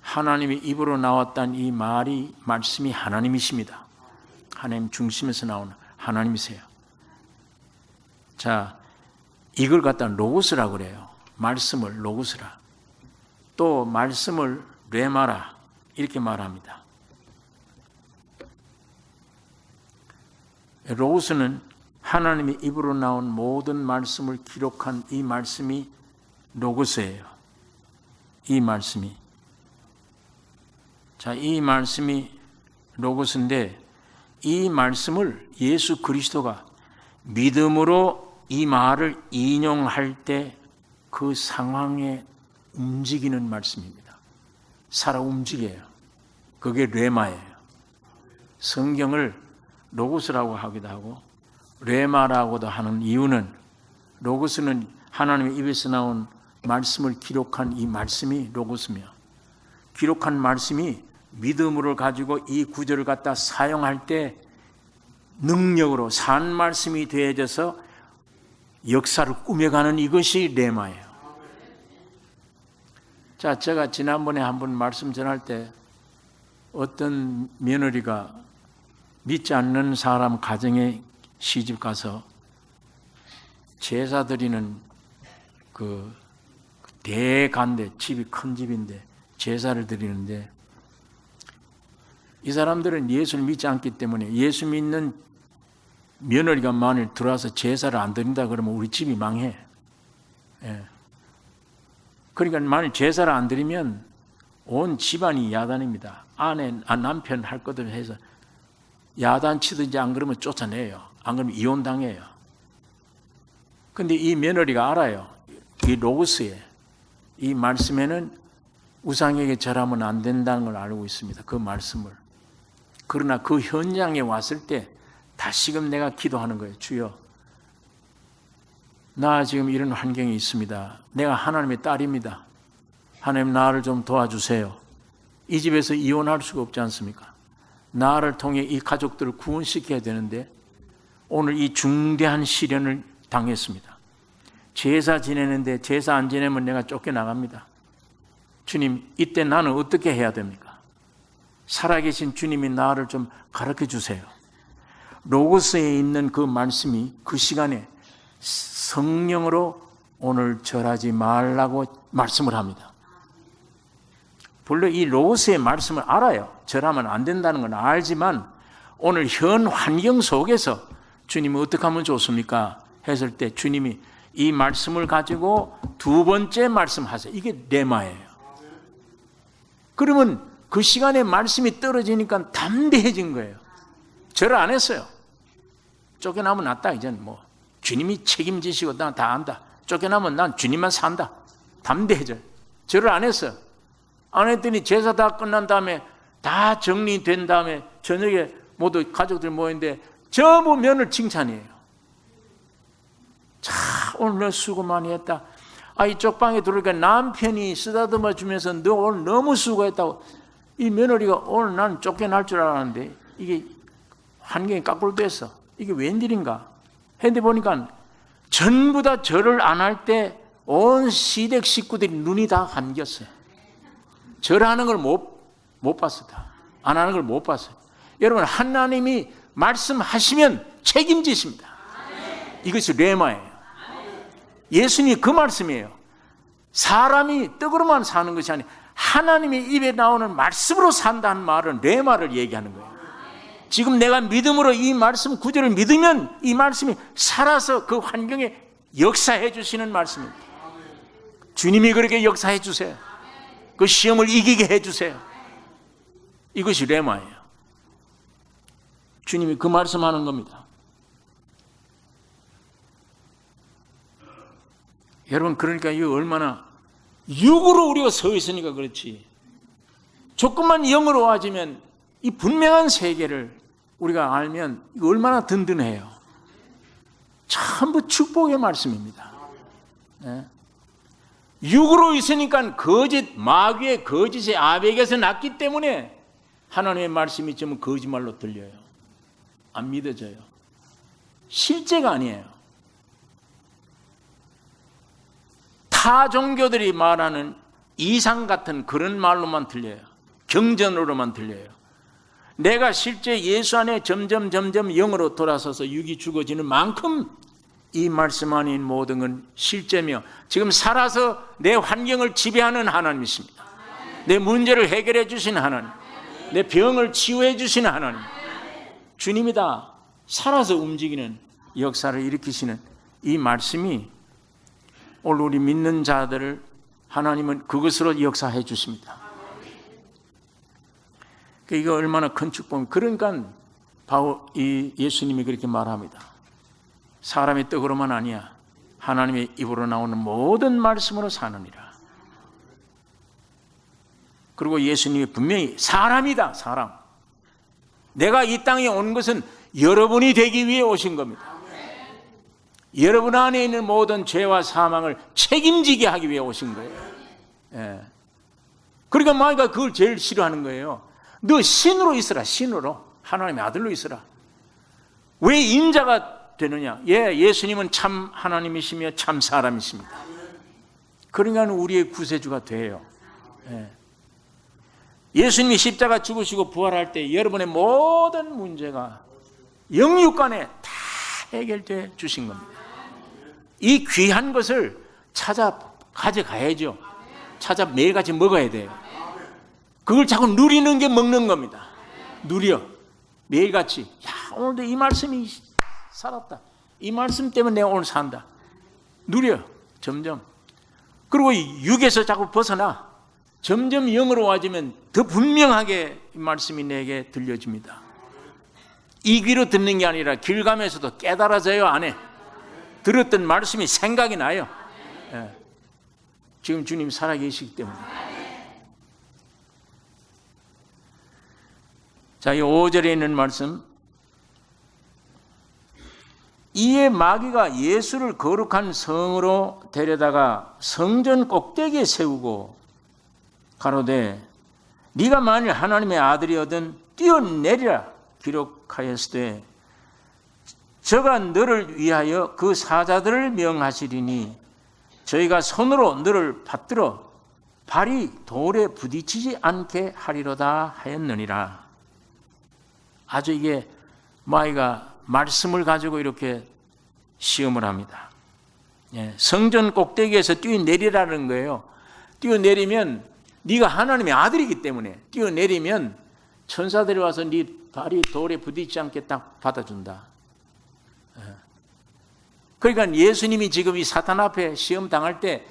A: 하나님의 입으로 나왔다는 이 말씀이 하나님이십니다. 하나님 중심에서 나오는 하나님이세요. 자, 이걸 갖다 로고스라고 그래요. 말씀을 로고스라. 또 말씀을 레마라 이렇게 말합니다. 로고스는 하나님의 입으로 나온 모든 말씀을 기록한 이 말씀이 로고스예요. 이 말씀이. 자, 이 말씀이 로고스인데 이 말씀을 예수 그리스도가 믿음으로 이 말을 인용할 때 그 상황에 움직이는 말씀입니다. 살아 움직여요. 그게 레마예요. 성경을 로고스라고 하기도 하고 레마라고도 하는 이유는 로고스는 하나님의 입에서 나온 말씀을 기록한 이 말씀이 로고스며 기록한 말씀이 믿음으로 가지고 이 구절을 갖다 사용할 때 능력으로 산 말씀이 되어져서 역사를 꾸며가는 이것이 레마예요. 자, 제가 지난번에 한번 말씀 전할 때 어떤 며느리가 믿지 않는 사람 가정에 시집 가서 제사 드리는 그 대간데, 집이 큰 집인데 제사를 드리는데, 이 사람들은 예수를 믿지 않기 때문에 예수 믿는 며느리가 만일 들어와서 제사를 안 드린다 그러면 우리 집이 망해. 예. 그러니까 만일 제사를 안 드리면 온 집안이 야단입니다. 남편 할 것 없이 해서 야단 치든지 안 그러면 쫓아내요. 안 그러면 이혼당해요. 근데 이 며느리가 알아요. 이 로고스에, 이 말씀에는 우상에게 절하면 안 된다는 걸 알고 있습니다. 그 말씀을. 그러나 그 현장에 왔을 때 다시금 내가 기도하는 거예요. 주여, 나 지금 이런 환경이 있습니다. 내가 하나님의 딸입니다. 하나님, 나를 좀 도와주세요. 이 집에서 이혼할 수가 없지 않습니까? 나를 통해 이 가족들을 구원시켜야 되는데 오늘 이 중대한 시련을 당했습니다. 제사 지내는데 제사 안 지내면 내가 쫓겨나갑니다. 주님, 이때 나는 어떻게 해야 됩니까? 살아계신 주님이 나를 좀 가르쳐 주세요. 로고스에 있는 그 말씀이 그 시간에 성령으로 오늘 절하지 말라고 말씀을 합니다. 물론 이 로고스의 말씀을 알아요. 절하면 안 된다는 건 알지만 오늘 현 환경 속에서 주님이 어떻게 하면 좋습니까? 했을 때 주님이 이 말씀을 가지고 두 번째 말씀하세요. 이게 레마예요. 그러면 그 시간에 말씀이 떨어지니까 담대해진 거예요. 절을 안 했어요. 쫓겨나면 낫다. 이제는 뭐 주님이 책임지시고 나 다 안다. 쫓겨나면 난 주님만 산다. 담대해져요. 절을 안 했어요. 안 했더니 제사 다 끝난 다음에 다 정리된 다음에 저녁에 모두 가족들 모였는데 전부 며느리 칭찬이에요. 자, 오늘 너 수고 많이 했다. 이쪽 방에 들어오니까 남편이 쓰다듬어 주면서 너 오늘 너무 수고했다고. 이 며느리가 오늘 난 쫓겨날 줄 알았는데 이게 환경이 거꾸로 됐어. 이게 웬일인가? 했는데 보니까 전부 다 절을 안 할 때 온 시댁 식구들이 눈이 다 감겼어요. 절하는 걸 못 봤어. 다. 안 하는 걸 못 봤어요. 여러분, 하나님이 말씀하시면 책임지십니다. 이것이 레마예요. 예수님이 그 말씀이에요. 사람이 떡으로만 사는 것이 아니라 하나님의 입에 나오는 말씀으로 산다는 말은 레마를 얘기하는 거예요. 지금 내가 믿음으로 이 말씀 구절을 믿으면 이 말씀이 살아서 그 환경에 역사해 주시는 말씀입니다. 주님이 그렇게 역사해 주세요. 그 시험을 이기게 해 주세요. 이것이 레마예요. 주님이 그 말씀하는 겁니다. 여러분, 그러니까 이거 얼마나 육으로 우리가 서 있으니까 그렇지. 조금만 영으로 와지면 이 분명한 세계를 우리가 알면 이거 얼마나 든든해요. 전부 축복의 말씀입니다. 네. 육으로 있으니까 거짓, 마귀의 거짓의 아벡에서 났기 때문에 하나님의 말씀이 좀 거짓말로 들려요. 안 믿어져요. 실제가 아니에요. 타 종교들이 말하는 이상 같은 그런 말로만 들려요. 경전으로만 들려요. 내가 실제 예수 안에 점점 영으로 돌아서서 육이 죽어지는 만큼 이 말씀 안인 모든 건 실제며 지금 살아서 내 환경을 지배하는 하나님이십니다. 내 문제를 해결해 주시는 하나님, 내 병을 치유해 주시는 하나님, 주님이다. 살아서 움직이는 역사를 일으키시는 이 말씀이 오늘 우리 믿는 자들을 하나님은 그것으로 역사해 주십니다. 이거 얼마나 큰 축복입니다. 그러니까 예수님이 그렇게 말합니다. 사람의 떡으로만 아니야. 하나님의 입으로 나오는 모든 말씀으로 사느니라. 그리고 예수님이 분명히 사람이다. 사람. 내가 이 땅에 온 것은 여러분이 되기 위해 오신 겁니다. 여러분 안에 있는 모든 죄와 사망을 책임지게 하기 위해 오신 거예요. 예. 그러니까 마귀가 그걸 제일 싫어하는 거예요. 너 신으로 있으라. 신으로. 하나님의 아들로 있으라. 왜 인자가 되느냐? 예수님은 참 하나님이시며 참 사람이십니다. 그러니까 우리의 구세주가 돼요. 예수님이 십자가 죽으시고 부활할 때 여러분의 모든 문제가 영육간에 다 해결돼 주신 겁니다. 이 귀한 것을 찾아 가져가야죠. 찾아 매일같이 먹어야 돼요. 그걸 자꾸 누리는 게 먹는 겁니다. 누려. 매일같이. 야, 오늘도 이 말씀이 살았다. 이 말씀 때문에 내가 오늘 산다. 누려. 점점. 그리고 육에서 자꾸 벗어나. 점점 영으로 와지면 더 분명하게 이 말씀이 내게 들려집니다. 이 귀로 듣는 게 아니라 길 가면서도 깨달아져요. 안에 들었던 말씀이 생각이 나요. 예. 지금 주님 살아계시기 때문에. 자, 이 5절에 있는 말씀. 이에 마귀가 예수를 거룩한 성으로 데려다가 성전 꼭대기에 세우고 가로되 네가 만일 하나님의 아들이거든 뛰어내리라 기록하였으되 저가 너를 위하여 그 사자들을 명하시리니 저희가 손으로 너를 받들어 발이 돌에 부딪히지 않게 하리로다 하였느니라. 아주 이게 마귀가 말씀을 가지고 이렇게 시험을 합니다. 예, 성전 꼭대기에서 뛰어내리라는 거예요. 뛰어내리면 네가 하나님의 아들이기 때문에 뛰어내리면 천사들이 와서 네 발이 돌에 부딪히지 않게 딱 받아준다. 예. 그러니까 예수님이 지금 이 사탄 앞에 시험 당할 때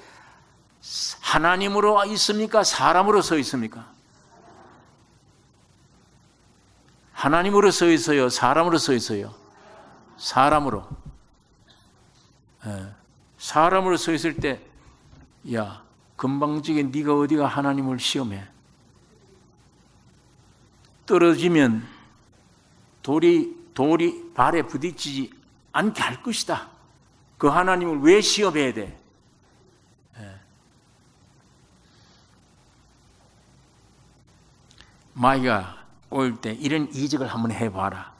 A: 하나님으로 있습니까? 사람으로 서 있습니까? 하나님으로 서 있어요? 사람으로 서 있어요? 사람으로. 예. 사람으로 서 있을 때, 야, 금방지게 네가 어디가 하나님을 시험해? 떨어지면 돌이 발에 부딪히지 않게 할 것이다. 그 하나님을 왜 시험해야 돼? 예. 마귀가 올 때 이런 이적을 한번 해봐라.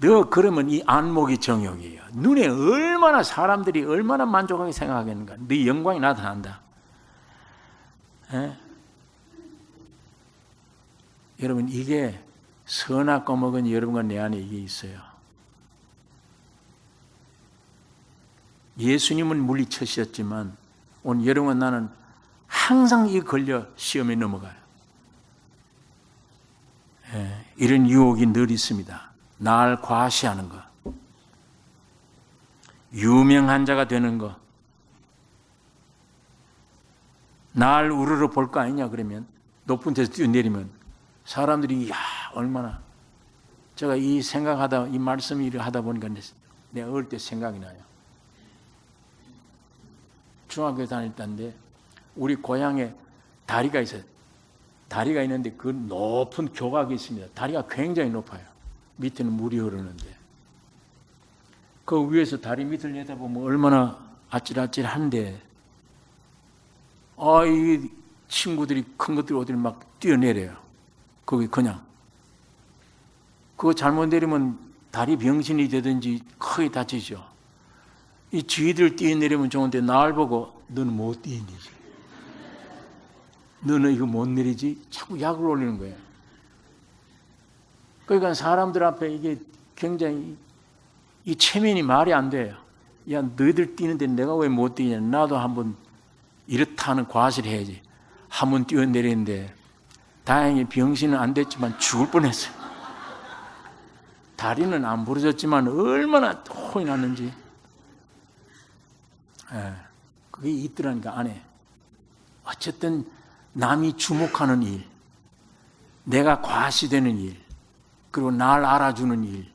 A: 너 그러면 이 안목이 정욕이에요. 눈에 얼마나 사람들이 얼마나 만족하게 생각하겠는가. 네 영광이 나타난다. 예? 여러분 이게 선악과 먹은 여러분과 내 안에 이게 있어요. 예수님은 물리쳤었지만 오늘 여러분과 나는 항상 이 걸려 시험에 넘어가요. 예, 이런 유혹이 늘 있습니다. 날 과시하는 거, 유명한 자가 되는 거, 날 우러러 볼 거 아니냐 그러면 높은 데서 뛰어내리면 사람들이 야 얼마나 제가 이 생각하다 이 말씀 일을 하다 보니까 내가 어릴 때 생각이 나요. 중학교 다닐 때인데 우리 고향에 다리가 있어요. 다리가 있는데 그 높은 교각이 있습니다. 다리가 굉장히 높아요. 밑에는 물이 흐르는데 그 위에서 다리 밑을 내다보면 얼마나 아찔아찔한데 이 친구들이 큰 것들이 어디를 막 뛰어내려요. 거기 그냥 그거 잘못 내리면 다리 병신이 되든지 크게 다치죠. 이 쥐들 뛰어내리면 좋은데 날 보고 너는 못 뛰어내리지. 너는 이거 못 내리지? 자꾸 약을 올리는 거예요. 그러니까 사람들 앞에 이게 굉장히 이 체면이 말이 안 돼요. 야, 너희들 뛰는데 내가 왜 못 뛰냐? 나도 한번 이렇다는 과시를 해야지. 한번 뛰어내리는데 다행히 병신은 안 됐지만 죽을 뻔했어요. 다리는 안 부러졌지만 얼마나 혼이 났는지. 그게 있더라니까 안에. 어쨌든 남이 주목하는 일, 내가 과시되는 일, 그리고 날 알아주는 일,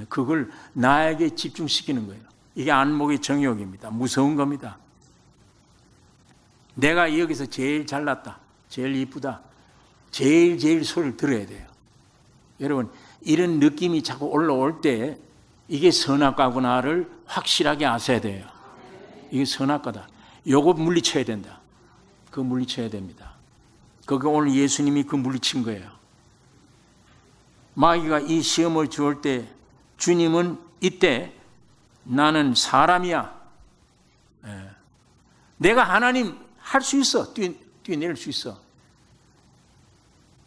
A: 그걸 나에게 집중시키는 거예요. 이게 안목의 정욕입니다. 무서운 겁니다. 내가 여기서 제일 잘났다, 제일 이쁘다, 제일 소리를 들어야 돼요. 여러분 이런 느낌이 자꾸 올라올 때 이게 선악과구나를 확실하게 아셔야 돼요. 이게 선악과다. 요거 물리쳐야 된다. 그거 물리쳐야 됩니다. 그거 오늘 예수님이 그 물리친 거예요. 마귀가 이 시험을 주올 때 주님은 이때 나는 사람이야. 내가 하나님 할 수 있어. 뛰어내릴 수 있어.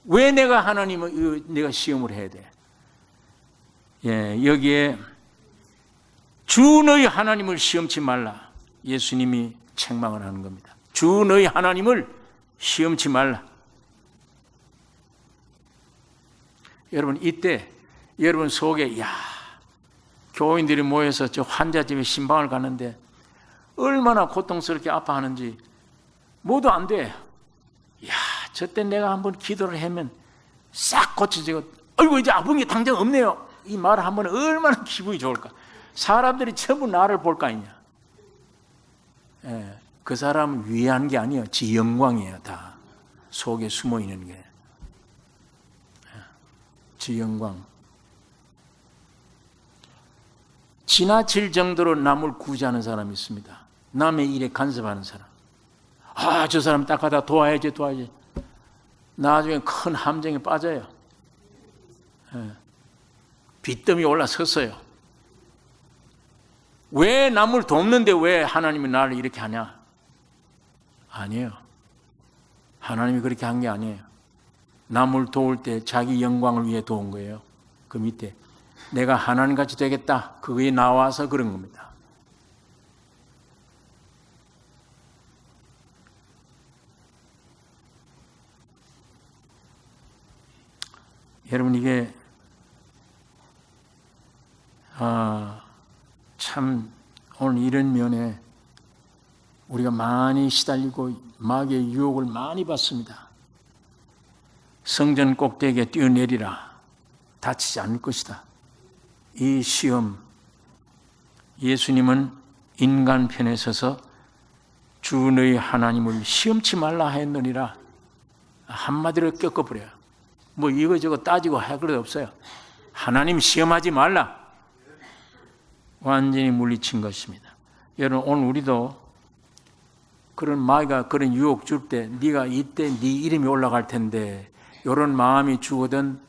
A: 왜 내가 하나님을 내가 시험을 해야 돼? 여기에 주 너희 하나님을 시험치 말라. 예수님이 책망을 하는 겁니다. 주 너희 하나님을 시험치 말라. 여러분, 이때 여러분 속에 교인들이 모여서 저 환자 집에 신방을 가는데 얼마나 고통스럽게 아파하는지 모두 안 돼. 저때 내가 한번 기도를 하면 싹 고쳐지고, 아이고 이제 아픈 게 당장 없네요. 이 말을 한번 얼마나 기분이 좋을까. 사람들이 전부 나를 볼 거 아니냐. 그 사람은 위한 게 아니에요. 지 영광이에요. 다 속에 숨어 있는 게. 지 영광. 지나칠 정도로 남을 구제하는 사람이 있습니다. 남의 일에 간섭하는 사람. 저 사람 딱 하다 도와야지. 나중에 큰 함정에 빠져요. 빚더미 올라섰어요. 왜 남을 돕는데 왜 하나님이 나를 이렇게 하냐? 아니에요. 하나님이 그렇게 한 게 아니에요. 남을 도울 때 자기 영광을 위해 도운 거예요. 그 밑에 내가 하나님같이 되겠다. 그거에 나와서 그런 겁니다. 여러분, 이게 참 오늘 이런 면에 우리가 많이 시달리고 마귀의 유혹을 많이 받습니다. 성전 꼭대기에 뛰어내리라. 다치지 않을 것이다. 이 시험, 예수님은 인간 편에 서서 주 너희 하나님을 시험치 말라 하였느니라. 한마디로 꺾어버려요. 뭐 이거저거 따지고 할 것 없어요. 하나님 시험하지 말라. 완전히 물리친 것입니다. 여러분, 오늘 우리도 그런 마귀가 그런 유혹 줄 때 네가 이때 네 이름이 올라갈 텐데 이런 마음이 주거든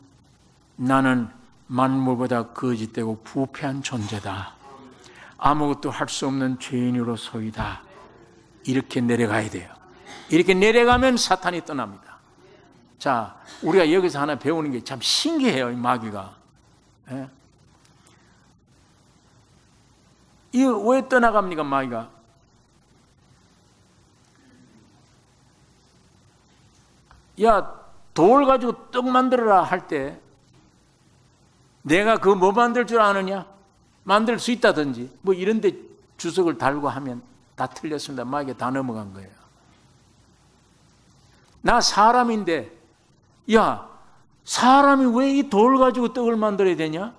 A: 나는 만물보다 거짓되고 부패한 존재다. 아무것도 할 수 없는 죄인으로서이다. 이렇게 내려가야 돼요. 이렇게 내려가면 사탄이 떠납니다. 자, 우리가 여기서 하나 배우는 게 참 신기해요. 이 마귀가. 이거 왜 떠나갑니까, 마귀가? 돌 가지고 떡 만들어라 할 때 내가 그거 뭐 만들 줄 아느냐? 만들 수 있다든지 뭐 이런 데 주석을 달고 하면 다 틀렸습니다. 마귀가 다 넘어간 거예요. 나 사람인데 사람이 왜 이 돌 가지고 떡을 만들어야 되냐?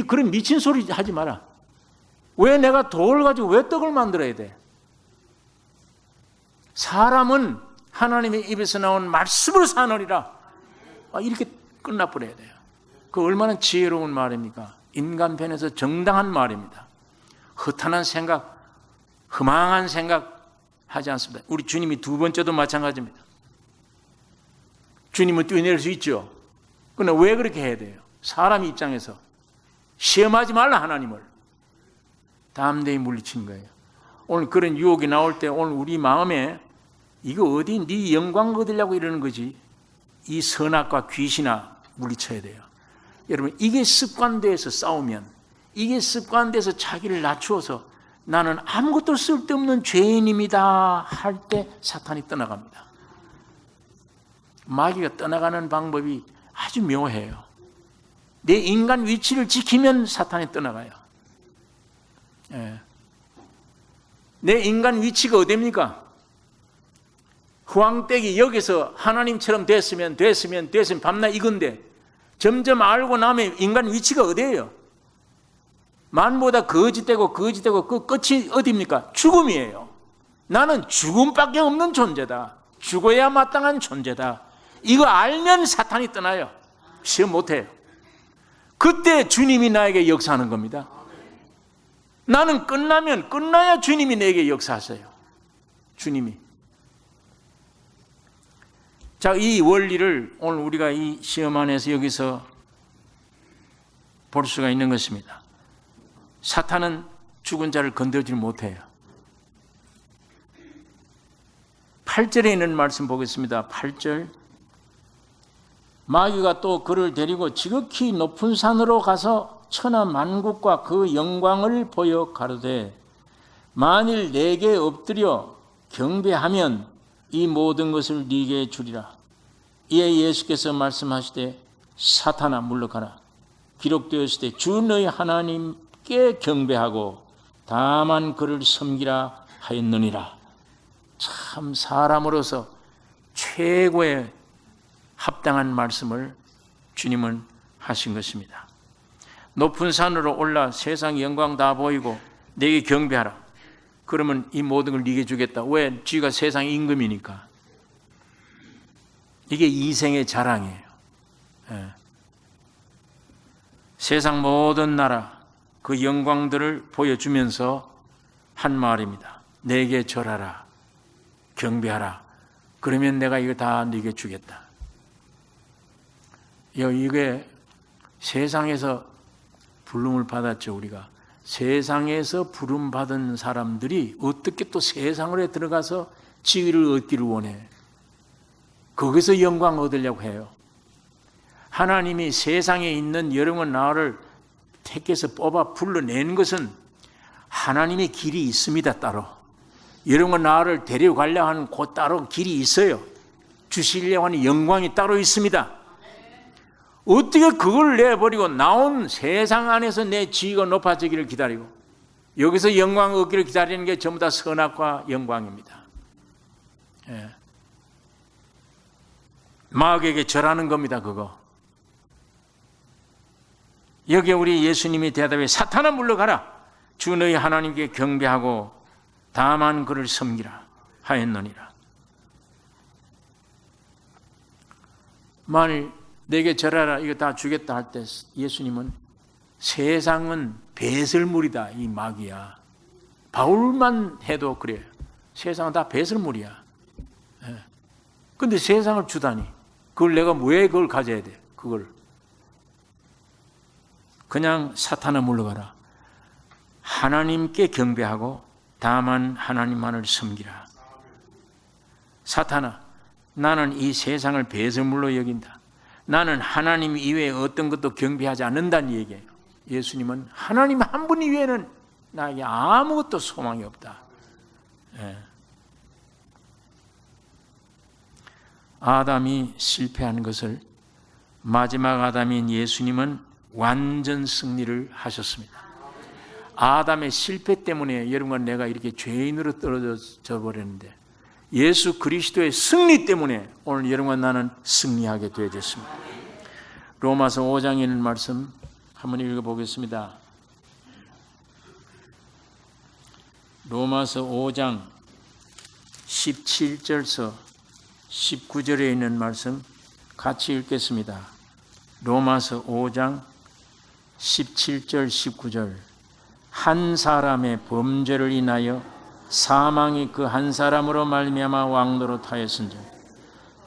A: 그런 미친 소리 하지 마라. 왜 내가 돌 가지고 왜 떡을 만들어야 돼? 사람은 하나님의 입에서 나온 말씀으로 사느니라. 이렇게 끝나버려야 돼요. 그 얼마나 지혜로운 말입니까? 인간 편에서 정당한 말입니다. 허탄한 생각, 허망한 생각 하지 않습니다. 우리 주님이 두 번째도 마찬가지입니다. 주님은 뛰어낼 수 있죠. 그러나 왜 그렇게 해야 돼요? 사람 입장에서 시험하지 말라. 하나님을 담대히 물리친 거예요. 오늘 그런 유혹이 나올 때 오늘 우리 마음에 이거 어디 네 영광 얻으려고 이러는 거지, 이 선악과 귀신아 물리쳐야 돼요. 여러분, 이게 습관돼서 싸우면, 이게 습관돼서 자기를 낮추어서 나는 아무것도 쓸데없는 죄인입니다 할 때 사탄이 떠나갑니다. 마귀가 떠나가는 방법이 아주 묘해요. 내 인간 위치를 지키면 사탄이 떠나가요. 내 인간 위치가 어디입니까? 후황떼기 여기서 하나님처럼 됐으면 밤낮 이건데 점점 알고 나면 인간 위치가 어디예요? 만보다 거짓되고 그 끝이 어디입니까? 죽음이에요. 나는 죽음밖에 없는 존재다. 죽어야 마땅한 존재다. 이거 알면 사탄이 떠나요. 시험 못해요. 그때 주님이 나에게 역사하는 겁니다. 나는 끝나야 주님이 내게 역사하세요. 주님이. 자, 이 원리를 오늘 우리가 이 시험 안에서 여기서 볼 수가 있는 것입니다. 사탄은 죽은 자를 건드리지 못해요. 8절에 있는 말씀 보겠습니다. 8절. 마귀가 또 그를 데리고 지극히 높은 산으로 가서 천하 만국과 그 영광을 보여 가로되 만일 내게 엎드려 경배하면 이 모든 것을 네게 주리라. 이에 예수께서 말씀하시되 사탄아 물러가라. 기록되었을 때 주 너희 하나님께 경배하고 다만 그를 섬기라 하였느니라. 참 사람으로서 최고의 합당한 말씀을 주님은 하신 것입니다. 높은 산으로 올라 세상 영광 다 보이고 내게 경배하라. 그러면 이 모든 걸 네게 주겠다. 왜? 쥐가 세상 임금이니까. 이게 이생의 자랑이에요. 예. 세상 모든 나라 그 영광들을 보여주면서 한 말입니다. 내게 절하라. 경배하라. 그러면 내가 이거 다 네게 주겠다. 이게 세상에서 부름을 받았죠. 우리가 세상에서 부름 받은 사람들이 어떻게 또 세상으로 들어가서 지위를 얻기를 원해. 거기서 영광 얻으려고 해요. 하나님이 세상에 있는 여러분 나를 택해서 뽑아 불러낸 것은 하나님의 길이 있습니다. 따로 여러분 나를 데려가려 하는 그 따로 길이 있어요. 주시려고 하는 영광이 따로 있습니다. 어떻게 그걸 내버리고 나온 세상 안에서 내 지위가 높아지기를 기다리고 여기서 영광 얻기를 기다리는 게 전부 다 선악과 영광입니다. 예. 마귀에게 절하는 겁니다. 그거. 여기에 우리 예수님이 대답해 사탄아 물러가라. 주 너희 하나님께 경배하고 다만 그를 섬기라 하였느니라. 만일 내게 절하라 이거 다 주겠다 할 때 예수님은 세상은 배설물이다. 이 마귀야. 바울만 해도 그래요. 세상은 다 배설물이야. 그런데 세상을 주다니 그걸 내가 왜 그걸 가져야 돼? 그걸 그냥 사탄아 물러가라. 하나님께 경배하고 다만 하나님만을 섬기라. 사탄아 나는 이 세상을 배설물로 여긴다. 나는 하나님 이외에 어떤 것도 경배하지 않는다는 얘기예요. 예수님은 하나님 한 분 이외에는 나에게 아무것도 소망이 없다. 예. 아담이 실패한 것을 마지막 아담인 예수님은 완전 승리를 하셨습니다. 아담의 실패 때문에 여러분 내가 이렇게 죄인으로 떨어져 버렸는데 예수 그리스도의 승리 때문에 오늘 여러분 나는 승리하게 되어졌습니다. 로마서 5장에 있는 말씀 한번 읽어보겠습니다. 로마서 5장 17절서 19절에 있는 말씀 같이 읽겠습니다. 로마서 5장 17절 19절 한 사람의 범죄를 인하여 사망이 그 한 사람으로 말미암아 왕노릇하였은즉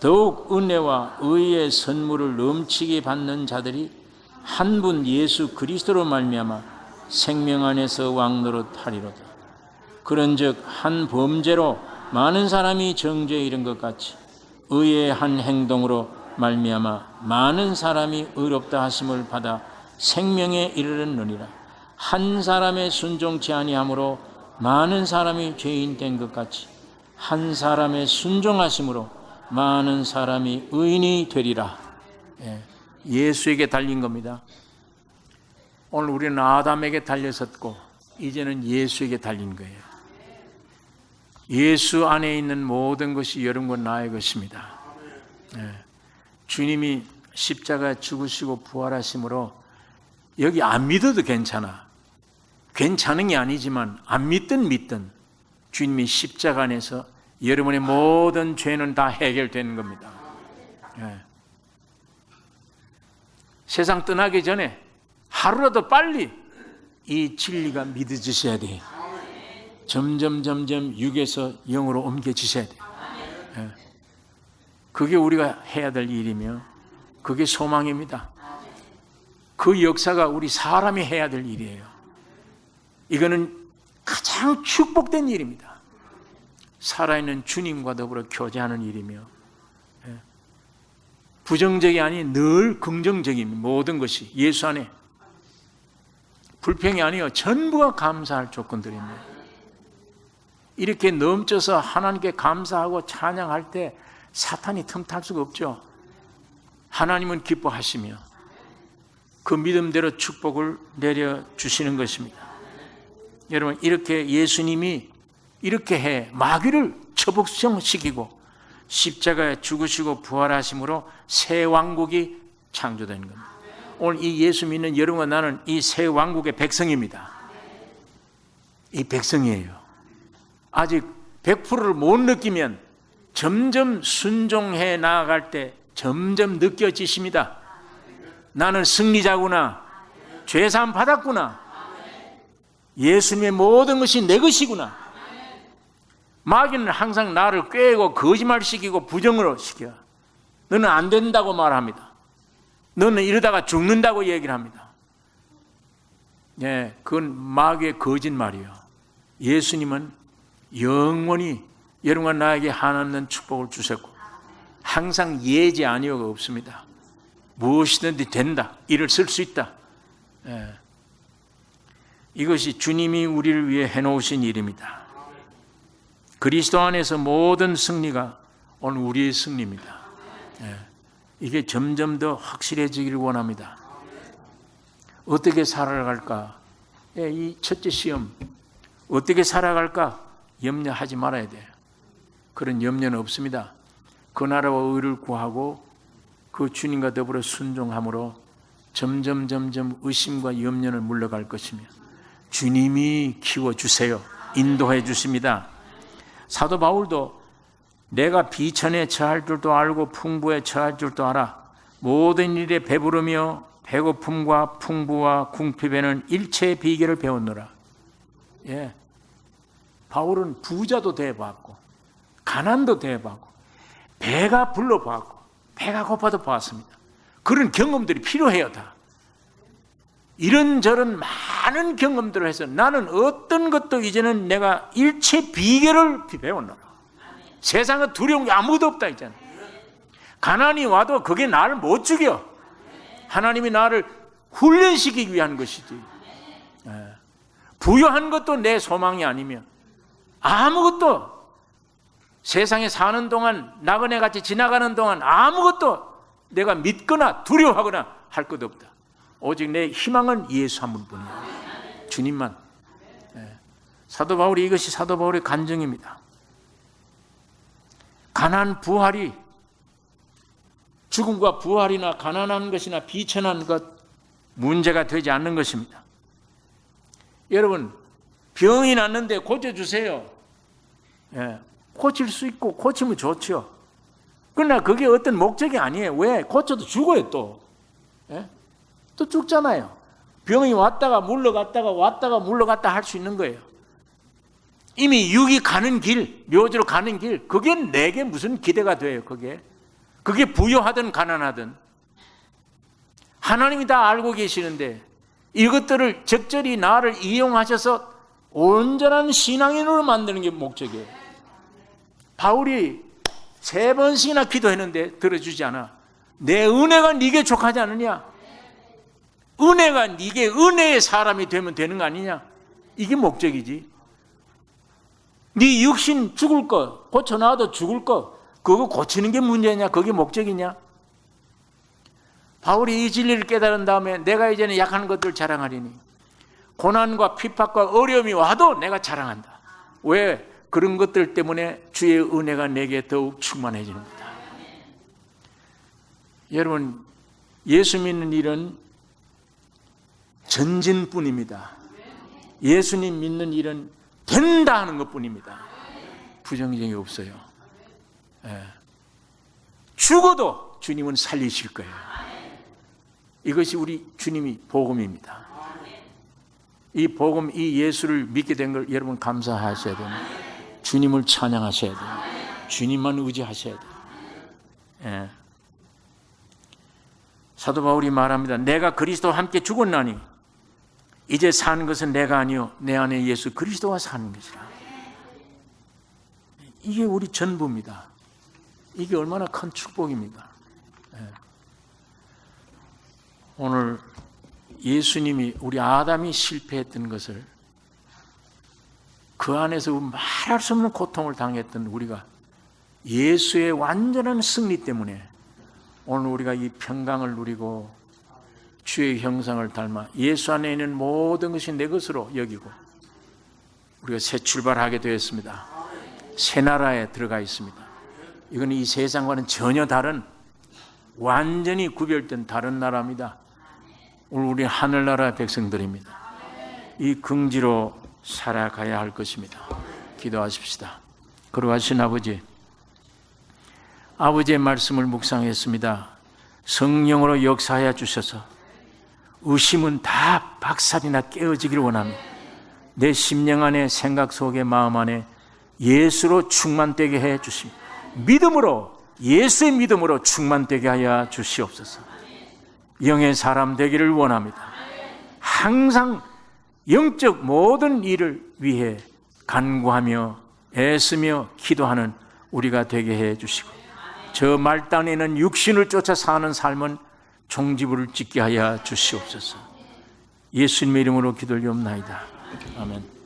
A: 더욱 은혜와 의의 선물을 넘치게 받는 자들이 한 분 예수 그리스도로 말미암아 생명 안에서 왕노릇하리로다. 그런즉 한 범죄로 많은 사람이 정죄에 이른 것 같이 의의 한 행동으로 말미암아 많은 사람이 의롭다 하심을 받아 생명에 이르렀느니라. 한 사람의 순종치 아니함으로 많은 사람이 죄인 된 것 같이 한 사람의 순종하심으로 많은 사람이 의인이 되리라. 예수에게 달린 겁니다. 오늘 우리는 아담에게 달렸었고 이제는 예수에게 달린 거예요. 예수 안에 있는 모든 것이 여러분과 나의 것입니다. 주님이 십자가에 죽으시고 부활하심으로 여기 안 믿어도 괜찮아. 괜찮은 게 아니지만 안 믿든 믿든 주님이 십자가 안에서 여러분의 모든 죄는 다 해결되는 겁니다. 세상 떠나기 전에 하루라도 빨리 이 진리가 믿어지셔야 돼요. 점점 육에서 영으로 옮겨지셔야 돼요. 그게 우리가 해야 될 일이며 그게 소망입니다. 그 역사가 우리 사람이 해야 될 일이에요. 이거는 가장 축복된 일입니다. 살아있는 주님과 더불어 교제하는 일이며 부정적이 아닌 늘 긍정적인 모든 것이 예수 안에. 불평이 아니요 전부가 감사할 조건들입니다. 이렇게 넘쳐서 하나님께 감사하고 찬양할 때 사탄이 틈탈 수가 없죠. 하나님은 기뻐하시며 그 믿음대로 축복을 내려주시는 것입니다. 여러분, 이렇게 예수님이 이렇게 해 마귀를 처복시키고 십자가에 죽으시고 부활하심으로 새 왕국이 창조된 겁니다. 오늘 이 예수 믿는 여러분과 나는 이 새 왕국의 백성입니다. 이 백성이에요. 아직 100%를 못 느끼면 점점 순종해 나아갈 때 점점 느껴지십니다. 나는 승리자구나. 죄사함 받았구나. 예수님의 모든 것이 내 것이구나. 마귀는 항상 나를 꾀고 거짓말시키고 부정으로 시켜. 너는 안 된다고 말합니다. 너는 이러다가 죽는다고 얘기를 합니다. 예, 그건 마귀의 거짓말이에요. 예수님은 영원히 여러분과 나에게 한없는 축복을 주셨고 항상 예지 아니오가 없습니다. 무엇이든지 된다. 일을 쓸 수 있다. 예. 이것이 주님이 우리를 위해 해놓으신 일입니다. 그리스도 안에서 모든 승리가 오늘 우리의 승리입니다. 예. 이게 점점 더 확실해지기를 원합니다. 어떻게 살아갈까? 예, 이 첫째 시험 어떻게 살아갈까? 염려하지 말아야 돼요. 그런 염려는 없습니다. 그 나라와 의를 구하고 그 주님과 더불어 순종함으로 점점 의심과 염려는 물러갈 것이며 주님이 키워주세요. 인도해 주십니다. 사도 바울도 내가 비천에 처할 줄도 알고 풍부에 처할 줄도 알아. 모든 일에 배부르며 배고픔과 풍부와 궁핍에는 일체의 비결을 배웠노라. 예. 바울은 부자도 대해봤고 가난도 대해봤고 배가 불러봤고 배가 고파도 봤습니다. 그런 경험들이 필요해요. 다 이런저런 많은 경험들을 해서 나는 어떤 것도 이제는 내가 일체 비결을 배웠노라. 세상에 두려운 게 아무것도 없다 있잖아요. 가난이 와도 그게 나를 못 죽여. 하나님이 나를 훈련시키기 위한 것이지. 부유한 것도 내 소망이 아니면 아무것도 세상에 사는 동안 나그네같이 지나가는 동안 아무것도 내가 믿거나 두려워하거나 할 것 없다. 오직 내 희망은 예수 한 분뿐이야. 주님만. 사도 바울이 이것이 사도 바울의 간증입니다. 가난 부활이 죽음과 부활이나 가난한 것이나 비천한 것 문제가 되지 않는 것입니다. 여러분 병이 났는데 고쳐주세요. 고칠 수 있고 고치면 좋죠. 그러나 그게 어떤 목적이 아니에요. 왜? 고쳐도 죽어요 또. 또 죽잖아요. 병이 왔다가 물러갔다가 왔다가 물러갔다 할 수 있는 거예요. 이미 육이 가는 길, 묘지로 가는 길, 그게 내게 무슨 기대가 돼요. 그게 부유하든 가난하든 하나님이 다 알고 계시는데 이것들을 적절히 나를 이용하셔서 온전한 신앙인으로 만드는 게 목적이에요. 바울이 3번씩이나 기도했는데 들어주지 않아. 내 은혜가 네게 족하지 않느냐? 은혜가 네게 은혜의 사람이 되면 되는 거 아니냐? 이게 목적이지. 네 육신 죽을 거 고쳐놔도 죽을 거 그거 고치는 게 문제냐? 그게 목적이냐? 바울이 이 진리를 깨달은 다음에 내가 이제는 약한 것들 자랑하리니 고난과 핍박과 어려움이 와도 내가 자랑한다. 왜? 그런 것들 때문에 주의 은혜가 내게 더욱 충만해지는 거다. 여러분 예수 믿는 일은 전진뿐입니다. 예수님 믿는 일은 된다 하는 것뿐입니다. 부정적이 없어요. 죽어도 주님은 살리실 거예요. 이것이 우리 주님이 복음입니다. 이 복음, 이 예수를 믿게 된 걸 여러분 감사하셔야 됩니다. 주님을 찬양하셔야 돼요. 주님만 의지하셔야 돼요. 사도 바울이 말합니다. 내가 그리스도와 함께 죽었나니 이제 사는 것은 내가 아니요 내 안에 예수 그리스도와 사는 것이라. 이게 우리 전부입니다. 이게 얼마나 큰 축복입니까? 오늘 예수님이 우리 아담이 실패했던 것을 그 안에서 말할 수 없는 고통을 당했던 우리가 예수의 완전한 승리 때문에 오늘 우리가 이 평강을 누리고 주의 형상을 닮아 예수 안에 있는 모든 것이 내 것으로 여기고 우리가 새 출발하게 되었습니다. 새 나라에 들어가 있습니다. 이건 이 세상과는 전혀 다른, 완전히 구별된 다른 나라입니다. 오늘 우리 하늘나라의 백성들입니다. 이 긍지로 살아가야 할 것입니다. 기도하십시다. 거룩하신 아버지, 아버지의 말씀을 묵상했습니다. 성령으로 역사하여 주셔서 의심은 다 박살이나 깨어지기를 원합니다. 내 심령 안에, 생각 속에, 마음 안에 예수로 충만되게 해 주십니다. 믿음으로, 예수의 믿음으로 충만되게 하여 주시옵소서. 영의 사람 되기를 원합니다. 항상 영적 모든 일을 위해 간구하며 애쓰며 기도하는 우리가 되게 해 주시고, 저 말단에는 육신을 쫓아 사는 삶은 종지부를 찍게 하여 주시옵소서. 예수님의 이름으로 기도를 옵나이다. 아멘.